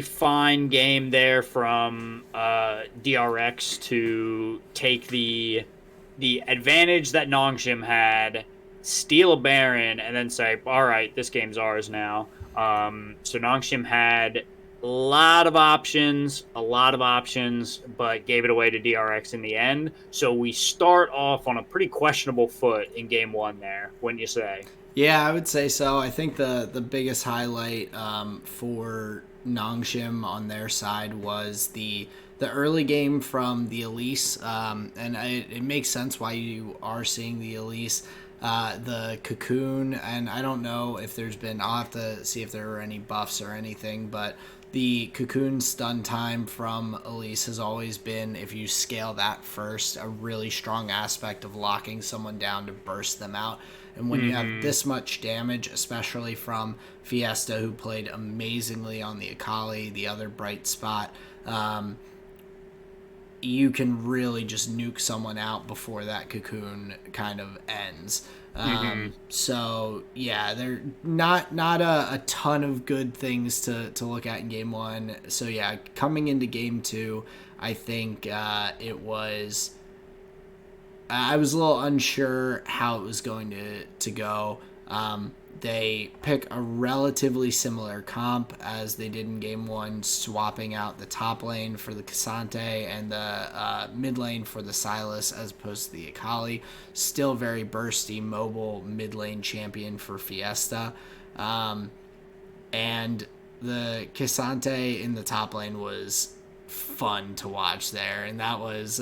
C: fine game there from DRX to take the advantage that Nongshim had, steal a Baron, and then say, all right, this game's ours now. So Nongshim had a lot of options, but gave it away to DRX in the end. So we start off on a pretty questionable foot in game one there, wouldn't you say?
B: Yeah, I would say so. I think the biggest highlight for Nongshim on their side was the early game from the Elise, and it makes sense why you are seeing the Elise. The Cocoon, and I don't know if there's been, I'll have to see if there were any buffs or anything, but the Cocoon stun time from Elise has always been, if you scale that first, a really strong aspect of locking someone down to burst them out. And when you have this much damage, especially from Fiesta, who played amazingly on the Akali, the other bright spot, you can really just nuke someone out before that Cocoon kind of ends. So yeah, they're not a ton of good things to look at in game one. So yeah, coming into game two, I think I was a little unsure how it was going to go. They pick a relatively similar comp as they did in game one, swapping out the top lane for the Cassante and the mid lane for the Silas as opposed to the Akali. Still very bursty, mobile mid lane champion for Fiesta. And the Cassante in the top lane was fun to watch there, and that was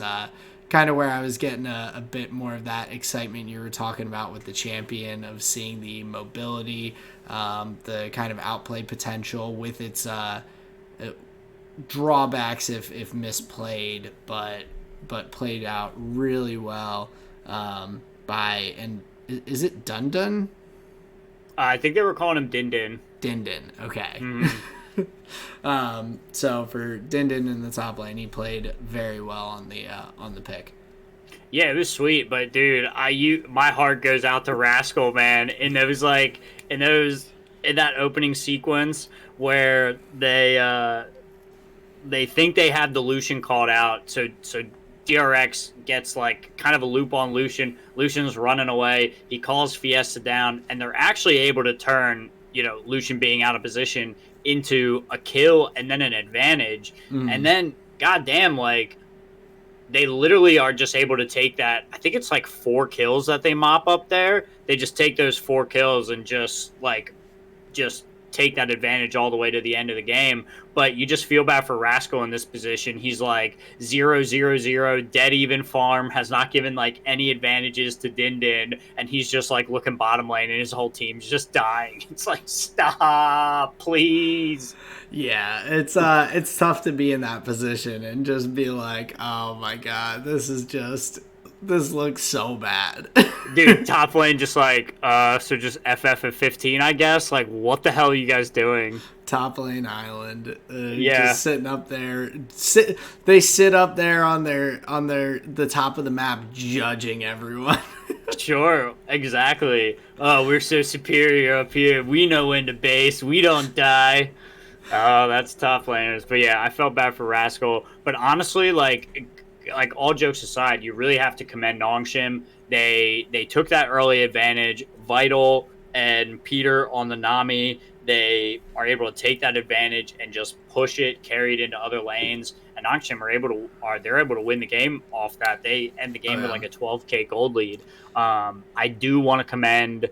B: kind of where I was getting a bit more of that excitement you were talking about with the champion, of seeing the mobility, the kind of outplay potential with its drawbacks if misplayed, but played out really well by, and is it Dundun?
C: I think they were calling him Din Din.
B: Din Din, okay. So for Din Din in the top lane, he played very well on the pick.
C: Yeah, it was sweet, but dude, my heart goes out to Rascal, man. In that opening sequence where they think they have the Lucian called out, so DRX gets like kind of a loop on Lucian. Lucian's running away. He calls Fiesta down, and they're actually able to turn, Lucian being out of position into a kill and then an advantage. And then, goddamn, like, they literally are just able to take that. I think it's like 4 kills that they mop up there. They just take those 4 kills and just take that advantage all the way to the end of the game. But you just feel bad for Rascal in this position. He's like 0-0-0, dead even farm, has not given like any advantages to Din Din, and he's just like looking bottom lane and his whole team's just dying. It's like, stop, please.
B: Yeah, it's tough to be in that position and just be like, oh my god, this looks so bad.
C: Dude, top lane just like, so just FF at 15, I guess. Like, what the hell are you guys doing?
B: Top lane island.
C: Yeah.
B: Just sitting up there. They sit up there on the top of the map judging everyone.
C: Sure, exactly. Oh, we're so superior up here. We know when to base. We don't die. Oh, that's top laners. But yeah, I felt bad for Rascal. But honestly, like all jokes aside, you really have to commend Nongshim. They took that early advantage. Vital and Peter on the Nami, they are able to take that advantage and just push it, carry it into other lanes. And Nongshim they're able to win the game off that. They end the game with like a 12k gold lead. I do want to commend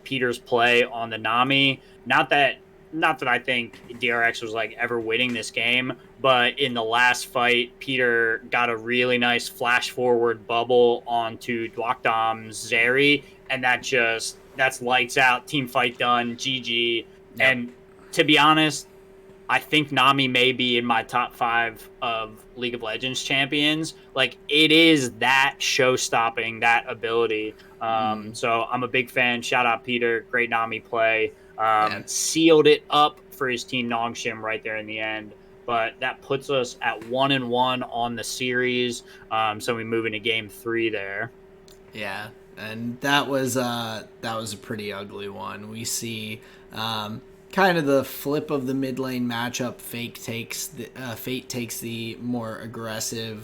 C: Peter's play on the Nami. Not that I think DRX was like ever winning this game, but in the last fight, Peter got a really nice flash forward bubble onto Dwakdom's Zeri, and that's lights out, team fight done, GG. Yep. And to be honest, I think Nami may be in my top 5 of League of Legends champions. Like, it is that show-stopping, that ability. So I'm a big fan. Shout out Peter, great Nami play.
B: Yeah.
C: Sealed it up for his team Nongshim right there in the end. But that puts us at 1-1 on the series. So we move into game 3 there.
B: Yeah, and that was a pretty ugly one. We see kind of the flip of the mid lane matchup. Fate takes the more aggressive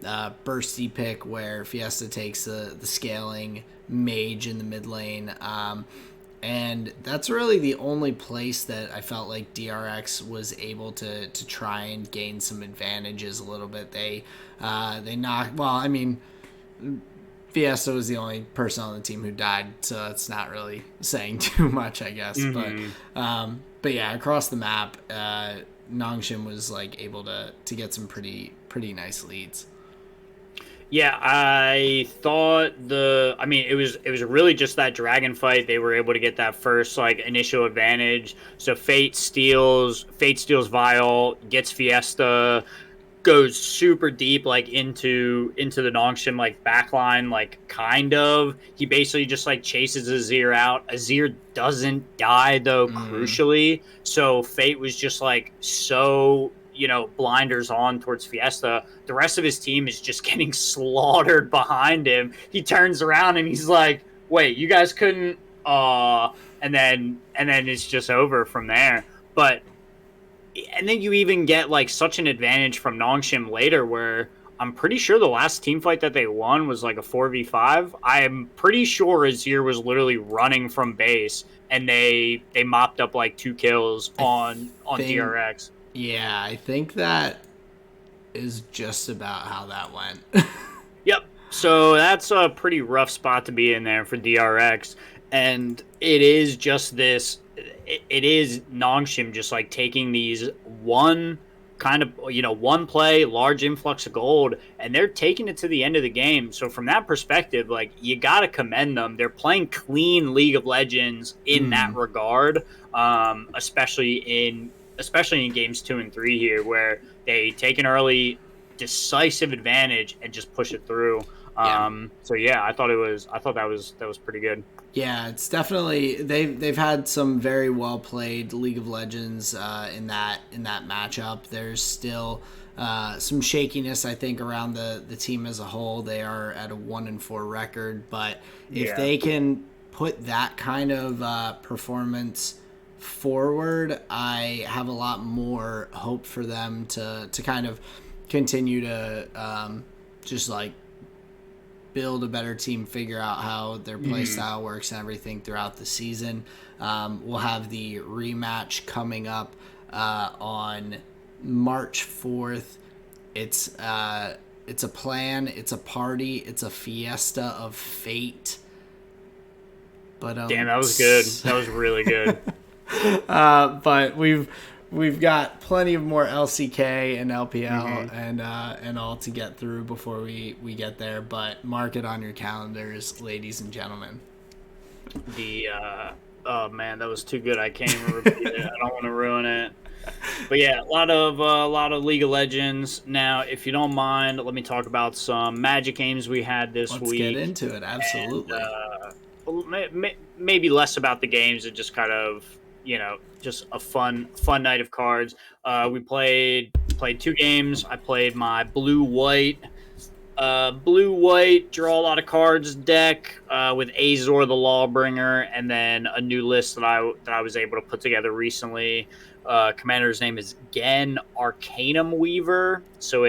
B: bursty pick, where Fiesta takes the scaling mage in the mid lane. And that's really the only place that I felt like DRX was able to try and gain some advantages a little bit. They knocked. Well, I mean, Fiesta was the only person on the team who died, so that's not really saying too much, I guess. But yeah, across the map, Nongshim was like able to get some pretty nice leads.
C: Yeah, I thought it was really just that dragon fight. They were able to get that first like initial advantage. So Fate steals Vial, gets Fiesta, goes super deep like into the Nongshim like backline, like kind of. He basically just like chases Azir out. Azir doesn't die though, crucially. So Fate was just like so, blinders on towards Fiesta. The rest of his team is just getting slaughtered behind him. He turns around and he's like, "Wait, you guys couldn't?" And then it's just over from there. And then you even get like such an advantage from Nongshim later, where I'm pretty sure the last team fight that they won was like a 4v5. I'm pretty sure Azir was literally running from base, and they mopped up like 2 kills on DRX.
B: Yeah, I think that is just about how that went.
C: Yep. So that's a pretty rough spot to be in there for DRX, and it is just this. It is Nongshim just like taking these one play, large influx of gold, and they're taking it to the end of the game. So from that perspective, like, you got to commend them. They're playing clean League of Legends in that regard, especially in games 2 and 3 here, where they take an early decisive advantage and just push it through. So yeah, I thought that was pretty good.
B: Yeah, it's definitely they've had some very well played League of Legends in that matchup. There's still some shakiness, I think, around the team as a whole. They are at a 1-4 record, but if they can put that kind of performance forward, I have a lot more hope for them to kind of continue to just like build a better team, figure out how their play style works and everything throughout the season. We'll have the rematch coming up on March 4th. It's a plan, it's a party, it's a fiesta of fate. But
C: damn, that was good. That was really good.
B: But we've got plenty of more LCK and LPL and all to get through before we get there. But mark it on your calendars, ladies and gentlemen.
C: Oh man, that was too good. I can't even repeat it. I don't want to ruin it. But yeah, a lot of League of Legends. Now, if you don't mind, let me talk about some Magic games we had this week.
B: Let's get into it. Absolutely.
C: And, maybe less about the games and just kind of, just a fun night of cards. We played 2 games. I played my blue-white, draw a lot of cards deck with Azor the Lawbringer, and then a new list that I was able to put together recently. Commander's name is Gen Arcanum Weaver. So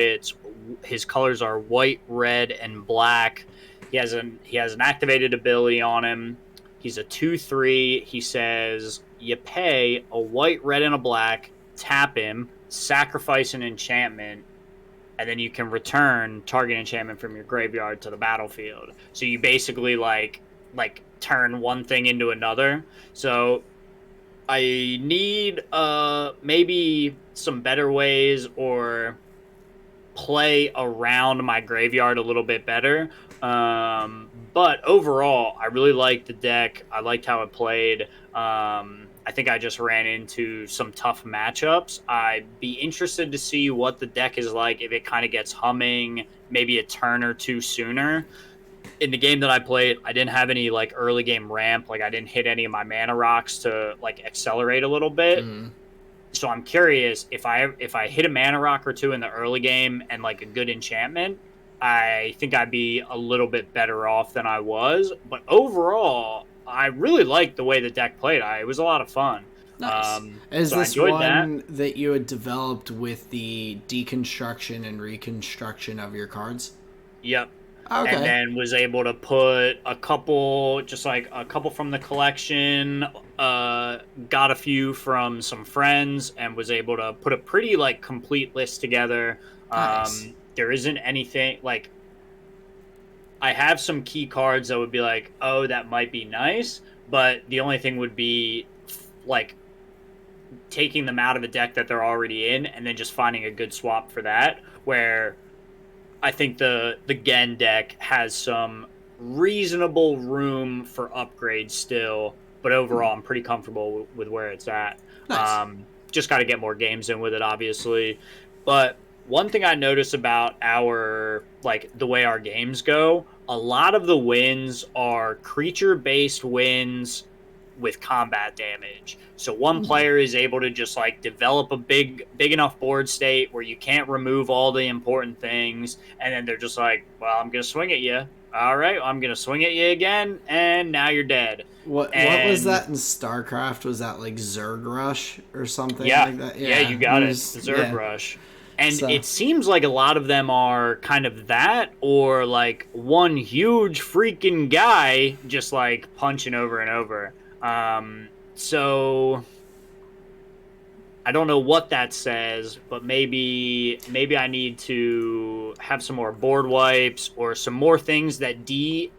C: his colors are white, red, and black. He has an activated ability on him. He's a 2/3. He says you pay a white, red, and a black, tap him, sacrifice an enchantment, and then you can return target enchantment from your graveyard to the battlefield. So you basically like turn one thing into another. So I need maybe some better ways or play around my graveyard a little bit better. But overall, I really liked the deck. I liked how it played. I think I just ran into some tough matchups. I'd be interested to see what the deck is like if it kind of gets humming maybe a turn or two sooner. In the game that I played, I didn't have any like early game ramp. Like I didn't hit any of my mana rocks to like accelerate a little bit. So I'm curious if I hit a mana rock or two in the early game and like a good enchantment, I think I'd be a little bit better off than I was. But overall, I really liked the way the deck played. It was a lot of fun.
B: Nice. Is
C: so I
B: this
C: enjoyed
B: one that you had developed with the deconstruction and reconstruction of your cards?
C: Yep.
B: Okay.
C: And then was able to put a couple, just like a couple from the collection, got a few from some friends, and was able to put a pretty like complete list together.
B: Nice.
C: There isn't anything like I have some key cards that would be like, oh, that might be nice, but the only thing would be like taking them out of the deck that they're already in, and then just finding a good swap for that. Where I think the Gen deck has some reasonable room for upgrades still, but overall I'm pretty comfortable with where it's at.
B: Nice.
C: Just got to get more games in with it, obviously. But one thing I notice about the way our games go, a lot of the wins are creature-based wins with combat damage. So one player is able to just like develop a big enough board state where you can't remove all the important things, and then they're just like, well, I'm gonna swing at you. All right, I'm gonna swing at you again, and now you're dead.
B: What was that in StarCraft? Was that like Zerg Rush or something like that?
C: Yeah, you got it. Zerg Rush. And it seems like a lot of them are kind of that, or like one huge freaking guy just like punching over and over. So I don't know what that says, but maybe I need to have some more board wipes or some more things that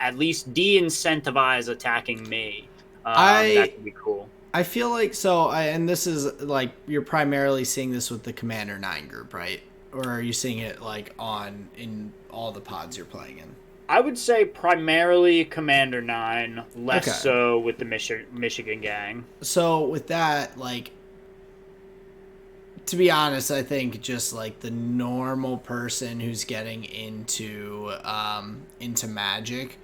C: at least de-incentivize attacking me. That could be cool.
B: I feel like and this is like you're primarily seeing this with the Commander 9 group, right? Or are you seeing it like in all the pods you're playing in?
C: I would say primarily Commander 9, less so with the Michigan gang.
B: So with that, like, to be honest, I think just like the normal person who's getting into Magic,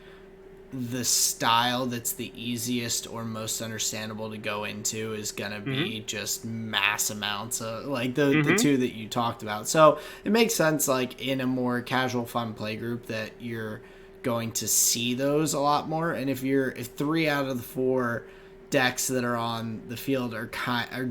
B: the style that's the easiest or most understandable to go into is gonna be just mass amounts of like the two that you talked about. So it makes sense, like in a more casual, fun play group, that you're going to see those a lot more. And if 3 out of the 4 decks that are on the field are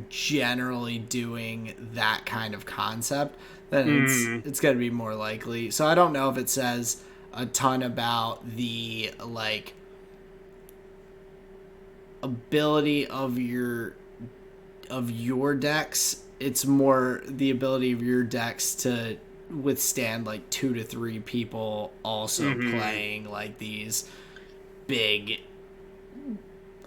B: generally doing that kind of concept, then it's going to be more likely. So I don't know if it says a ton about the like ability of your decks. It's more the ability of your decks to withstand like 2 to 3 people also playing like these big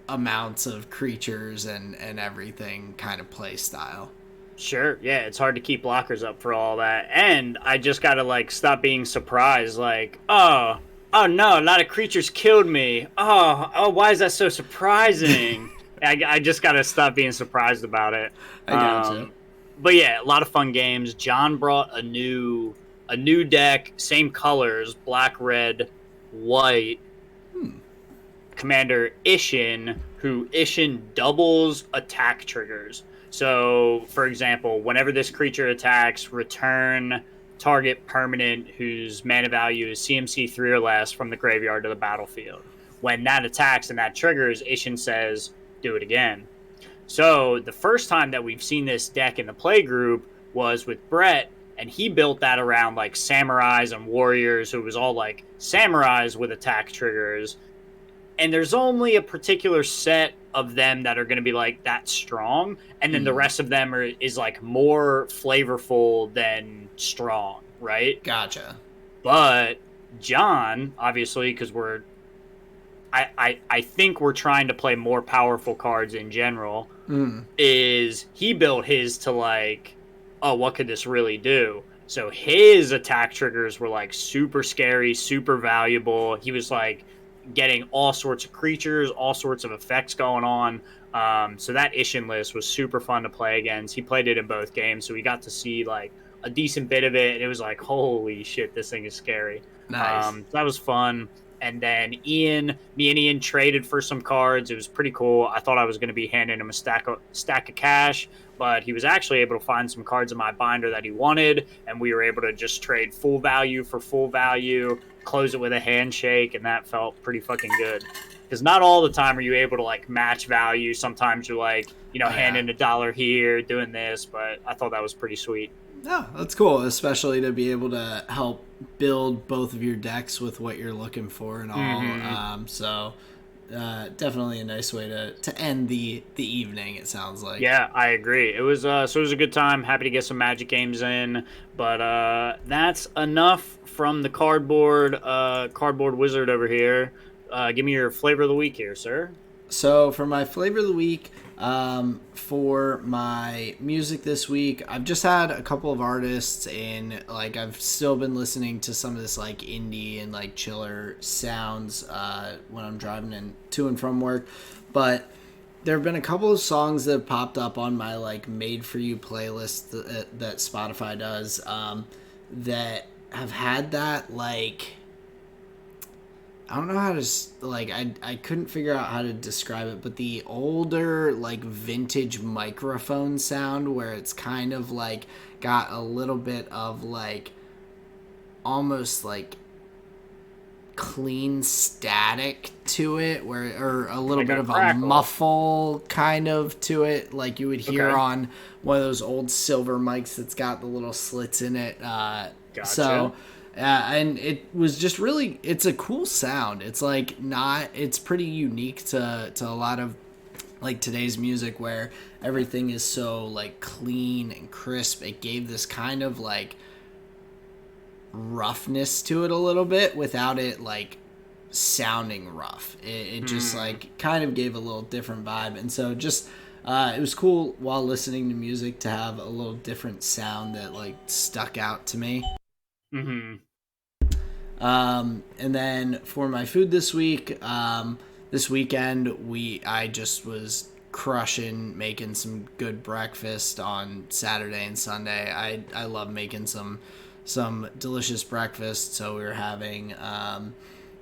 B: amounts of creatures and everything kind of play style.
C: Sure, yeah, it's hard to keep blockers up for all that. And I just gotta like stop being surprised, like, oh no, a lot of creatures killed me. Oh, why is that so surprising? I just gotta stop being surprised about it.
B: I gotcha.
C: But yeah, a lot of fun games. John brought a new deck, same colors, black, red, white. Commander Ishin, who Ishin doubles attack triggers. So, for example, whenever this creature attacks, return target permanent whose mana value is CMC 3 or less from the graveyard to the battlefield. When that attacks and that triggers, Ishin says, do it again. So the first time that we've seen this deck in the play group was with Brett, and he built that around like samurais and warriors, so it was all like samurais with attack triggers. And there's only a particular set of them that are going to be like that strong, and then the rest of them is like more flavorful than strong, right?
B: Gotcha.
C: But John, obviously, because I think we're trying to play more powerful cards in general, is he built his to like, oh, what could this really do? So his attack triggers were like super scary, super valuable. He was like getting all sorts of creatures, all sorts of effects going on. So that Ishin list was super fun to play against. He played it in both games, so we got to see like a decent bit of it. And it was like, holy shit, this thing is scary.
B: Nice.
C: So that was fun. And then me and Ian traded for some cards. It was pretty cool. I thought I was going to be handing him a stack of cash, but he was actually able to find some cards in my binder that he wanted, and we were able to just trade full value for full value, close it with a handshake, and that felt pretty fucking good. Because not all the time are you able to like match value. Sometimes you're like, handing $1 here, doing this, but I thought that was pretty sweet.
B: Yeah, that's cool, especially to be able to help build both of your decks with what you're looking for and all. Definitely a nice way to end the evening, it sounds like.
C: Yeah, I agree. It was so it was a good time. Happy to get some Magic games in, but that's enough from the cardboard wizard over here. Give me your flavor of the week here, sir.
B: So for my flavor of the week, for my music this week, I've just had a couple of artists in, like, I've still been listening to some of this like indie and like chiller sounds when I'm driving to and from work, but there have been a couple of songs that have popped up on my like made for you playlist that Spotify does that have had that, like, I don't know how to, like, I couldn't figure out how to describe it, but the older, like, vintage microphone sound where it's kind of, like, got a little bit of, like, almost, like, clean static to it, or a little
C: like
B: bit of a muffle kind of to it, like you would hear on one of those old silver mics that's got the little slits in it.
C: Gotcha.
B: So... and it was just really, it's a cool sound. It's like it's pretty unique to a lot of like today's music where everything is so like clean and crisp. It gave this kind of like roughness to it a little bit without it like sounding rough. It just like kind of gave a little different vibe. And so just, it was cool while listening to music to have a little different sound that like stuck out to me.
C: Mm-hmm.
B: And then for my food this week, this weekend, I just was crushing making some good breakfast on Saturday and Sunday. I love making some delicious breakfast. So we were having,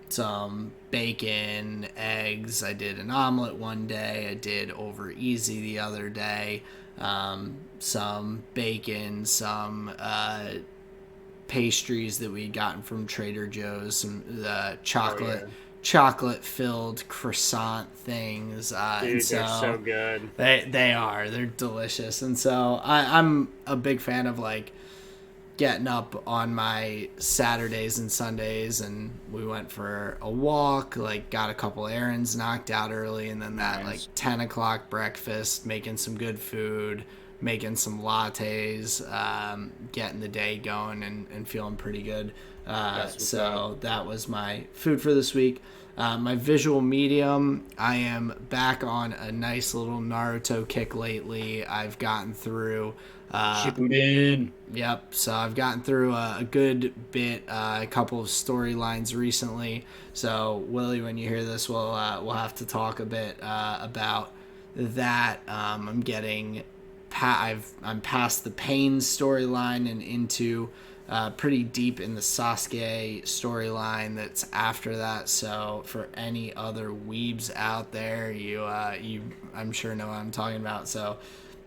B: some bacon, eggs. I did an omelet one day. I did over easy the other day. Some bacon, some, pastries that we'd gotten from Trader Joe's, some chocolate filled croissant things.
C: Dude,
B: and so
C: they're so good.
B: They're delicious. And so I'm a big fan of like getting up on my Saturdays and Sundays, and we went for a walk, like got a couple errands knocked out early, and then that like 10 o'clock breakfast, making some good food, making some lattes, getting the day going and feeling pretty good. So that was my food for this week. My visual medium, I am back on a nice little Naruto kick lately. I've gotten through...
C: Shippuden.
B: Yep, so I've gotten through a good bit, a couple of storylines recently. So, Willie, when you hear this, we'll have to talk a bit about that. I'm getting... I'm past the Pain storyline and into pretty deep in the Sasuke storyline that's after that. So for any other weebs out there, you I'm sure know what I'm talking about. So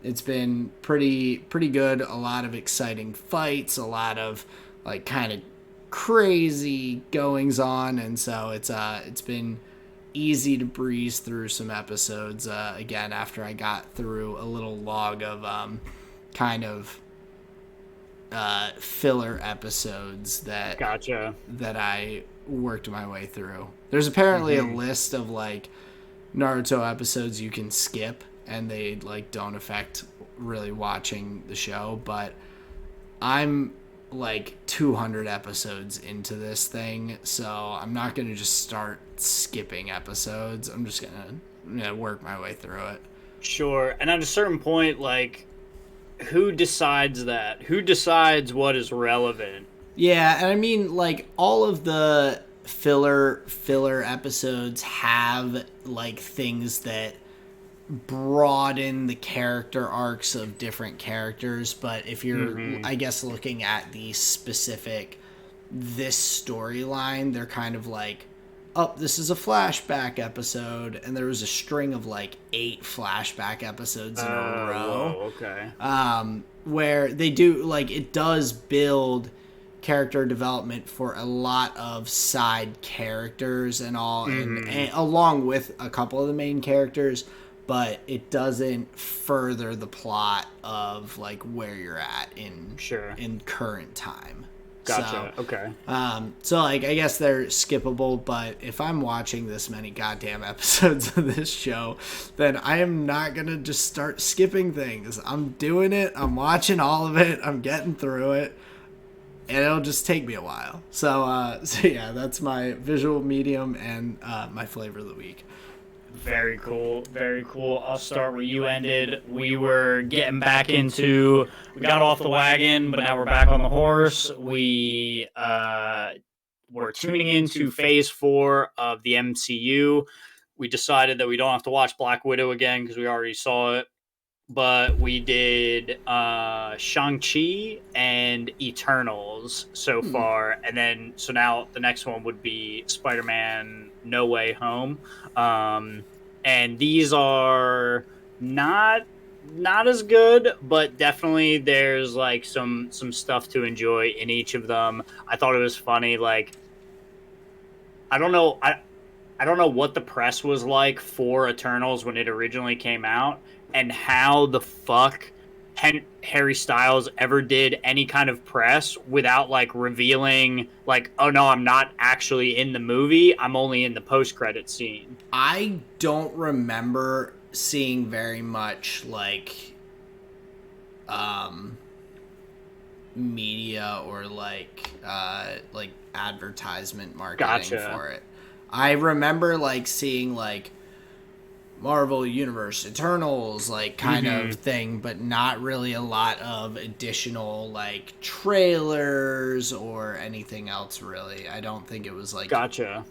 B: it's been pretty good. A lot of exciting fights, a lot of like kind of crazy goings on, and so it's been easy to breeze through some episodes again after I got through a little log of kind of filler episodes that I worked my way through. There's apparently a list of like Naruto episodes you can skip and they like don't affect really watching the show, but I'm like 200 episodes into this thing, so I'm not going to just start skipping episodes. I'm just going to work my way through it.
C: Sure. And at a certain point, like, who decides that? Who decides what is relevant?
B: Yeah, and I mean, like, all of the filler episodes have, like, things that broaden the character arcs of different characters, but if you're, I guess, looking at the specific this storyline, they're kind of like, oh, this is a flashback episode, and there was a string of like 8 flashback episodes in a row.
C: Whoa, okay.
B: Where they do, like, it does build character development for a lot of side characters and all, and along with a couple of the main characters, but it doesn't further the plot of like where you're at in current time.
C: Gotcha.
B: So,
C: okay.
B: So like I guess they're skippable, but if I'm watching this many goddamn episodes of this show, then I am not gonna just start skipping things. I'm doing it. I'm watching all of it. I'm getting through it, and it'll just take me a while. So yeah, that's my visual medium and my flavor of the week.
C: Very cool. Very cool. I'll start where you ended. We were getting back into, we got off the wagon, but now we're back on the horse. We're tuning into phase 4 of the MCU. We decided that we don't have to watch Black Widow again because we already saw it. But we did Shang-Chi and Eternals so far. And then, so now the next one would be Spider-Man No Way Home. And these are not as good, but definitely there's like some stuff to enjoy in each of them. I thought it was funny. Like, I don't know what the press was like for Eternals when it originally came out, and how the fuck Harry Styles ever did any kind of press without like revealing like, oh no, I'm not actually in the movie, I'm only in the post-credit scene.
B: I don't remember seeing very much like media or like advertisement marketing for it. I remember like seeing like Marvel Universe Eternals like kind of thing, but not really a lot of additional like trailers or anything else really. I don't think it was like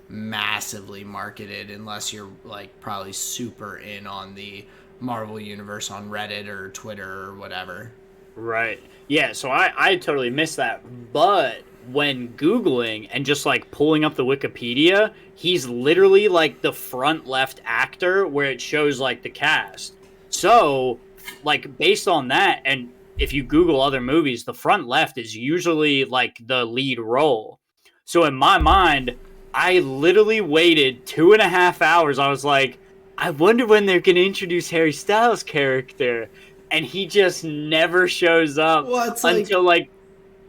B: massively marketed unless you're like probably super in on the Marvel Universe on Reddit or Twitter or whatever.
C: Right. Yeah, so I totally missed that. But when Googling and just like pulling up the Wikipedia, he's literally like the front left actor where it shows like the cast. So like based on that, and if you Google other movies, the front left is usually like the lead role. So in my mind, I literally waited 2.5 hours. I was like, I wonder when they're going to introduce Harry Styles' character. And he just never shows up until like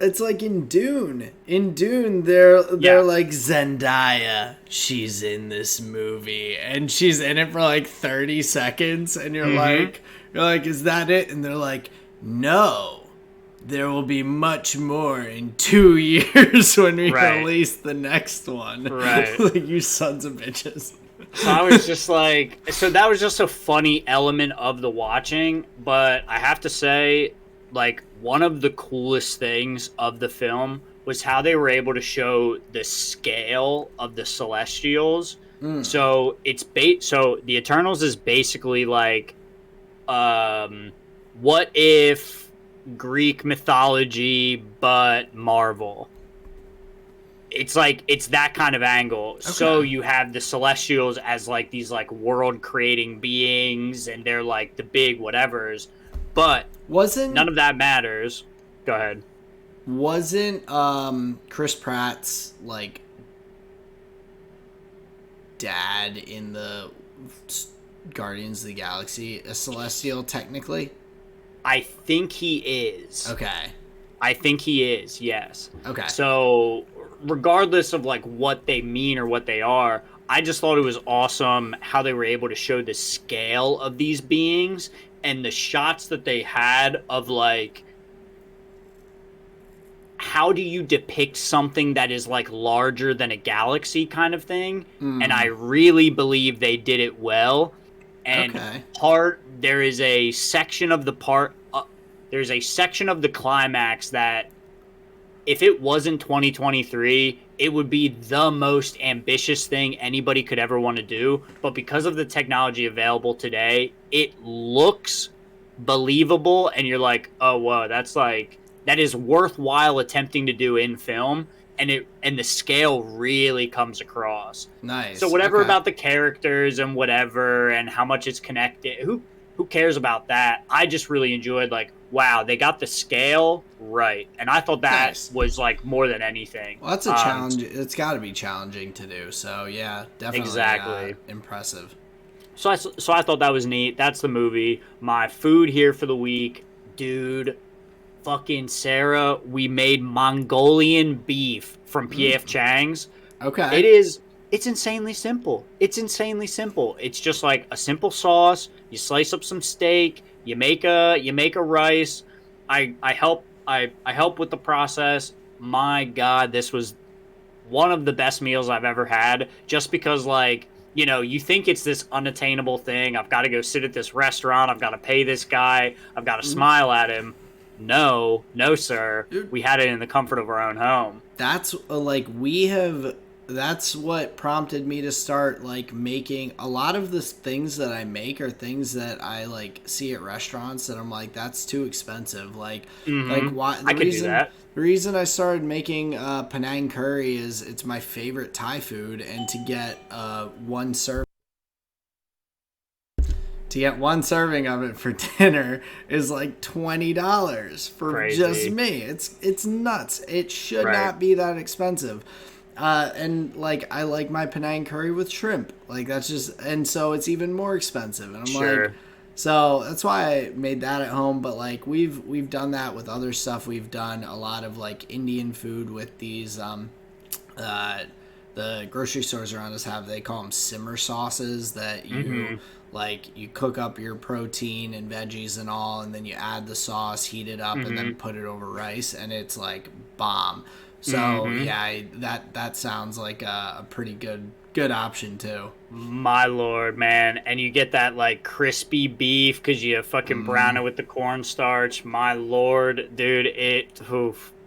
B: it's like in Dune. In Dune, they're like, Zendaya, she's in this movie, and she's in it for like 30 seconds, and you're like, is that it? And they're like, no, there will be much more in 2 years when we release the next one.
C: Right.
B: Like, you sons of bitches.
C: So I was just like, so that was just a funny element of the watching, but I have to say, like, one of the coolest things of the film was how they were able to show the scale of the Celestials. So it's so the Eternals is basically like, what if Greek mythology but Marvel? It's like, it's that kind of angle. Okay. So you have the Celestials as like these like world creating beings, and they're like the big whatevers, but none of that matters. Go ahead.
B: Wasn't Chris Pratt's like dad in the Guardians of the Galaxy a Celestial technically?
C: I think he is.
B: Okay.
C: I think he is, yes.
B: Okay.
C: So regardless of like what they mean or what they are, I just thought it was awesome how they were able to show the scale of these beings and the shots that they had of like, how do you depict something that is like larger than a galaxy kind of thing? And I really believe they did it well. And there is a section of the climax that if it wasn't 2023, it would be the most ambitious thing anybody could ever want to do. But because of the technology available today, it looks believable, and you're like, oh, whoa, that is worthwhile attempting to do in film, and the scale really comes across.
B: Nice.
C: So whatever
B: Okay.
C: about the characters and whatever and how much it's connected, who cares about that? I just really enjoyed, like, wow, they got the scale right, and I thought that
B: Nice.
C: was like more than anything.
B: Well, that's a challenge. It's got to be challenging to do. So yeah, definitely
C: Exactly.
B: Impressive.
C: So I thought that was neat. That's the movie. My food here for the week, dude. Fucking Sarah, we made Mongolian beef from PF Chang's.
B: Okay.
C: It's insanely simple. It's insanely simple. It's just like a simple sauce. You slice up some steak. You make a rice. I help with the process. My God, this was one of the best meals I've ever had. Just because, like, you think it's this unattainable thing. I've got to go sit at this restaurant. I've got to pay this guy. I've got to smile at him. No, sir. We had it in the comfort of our own home.
B: That's that's what prompted me to start like making a lot of the things that I make are things that I like see at restaurants that I'm like, that's too expensive. Like why
C: I could do that.
B: The reason I started making Penang curry is it's my favorite Thai food, and to get one serving of it for dinner is like $20 for
C: Crazy.
B: just me. It's nuts. It should not be that expensive. And like I like my Penang curry with shrimp. Like that's just, and so it's even more expensive. And I'm like, so that's why I made that at home. But like we've done that with other stuff. We've done a lot of like Indian food with these the grocery stores around us they call them simmer sauces that you like you cook up your protein and veggies and all, and then you add the sauce, heat it up, and then put it over rice, and it's like bomb. So yeah, that sounds like a pretty good option too.
C: My lord, man. And you get that like crispy beef because you fucking brown it with the cornstarch. My lord, dude,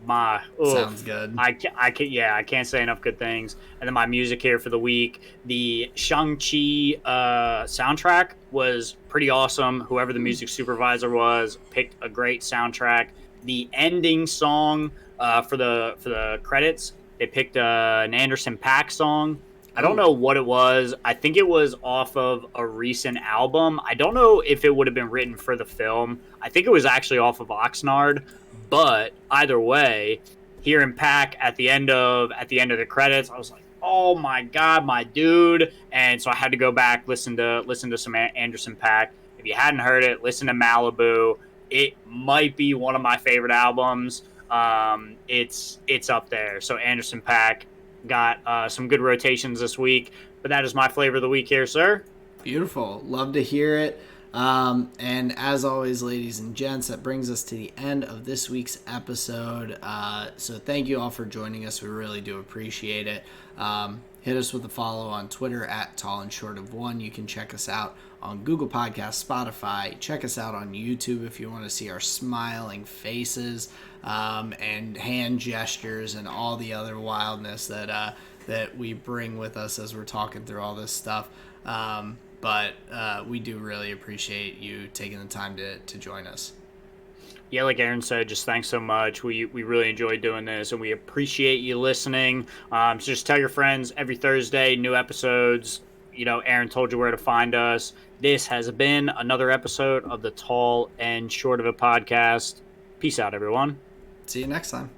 B: Sounds good.
C: I can't say enough good things. And then my music here for the week, the Shang-Chi soundtrack was pretty awesome. Whoever the music supervisor was picked a great soundtrack. The ending song for the credits, they picked an Anderson .Paak song. I don't know what it was. I think it was off of a recent album. I don't know if it would have been written for the film. I think it was actually off of Oxnard. But either way, hearing Paak at the end of the credits, I was like, "Oh my God, my dude!" And so I had to go back listen to some Anderson .Paak. If you hadn't heard it, listen to Malibu. It might be one of my favorite albums. It's up there. So Anderson .Paak got some good rotations this week. But that is my flavor of the week here, sir.
B: Beautiful. Love to hear it. And as always, ladies and gents, that brings us to the end of this week's episode. So thank you all for joining us. We really do appreciate it. Hit us with a follow on Twitter at Tall and Short of One. You can check us out on Google Podcasts, Spotify. Check us out on YouTube if you want to see our smiling faces and hand gestures and all the other wildness that we bring with us as we're talking through all this stuff. But we do really appreciate you taking the time to join us.
C: Yeah, like Aaron said, just thanks so much. We really enjoyed doing this, and we appreciate you listening. So just tell your friends every Thursday, new episodes. Aaron told you where to find us. This has been another episode of the Tall and Short of a podcast. Peace out, everyone.
B: See you next time.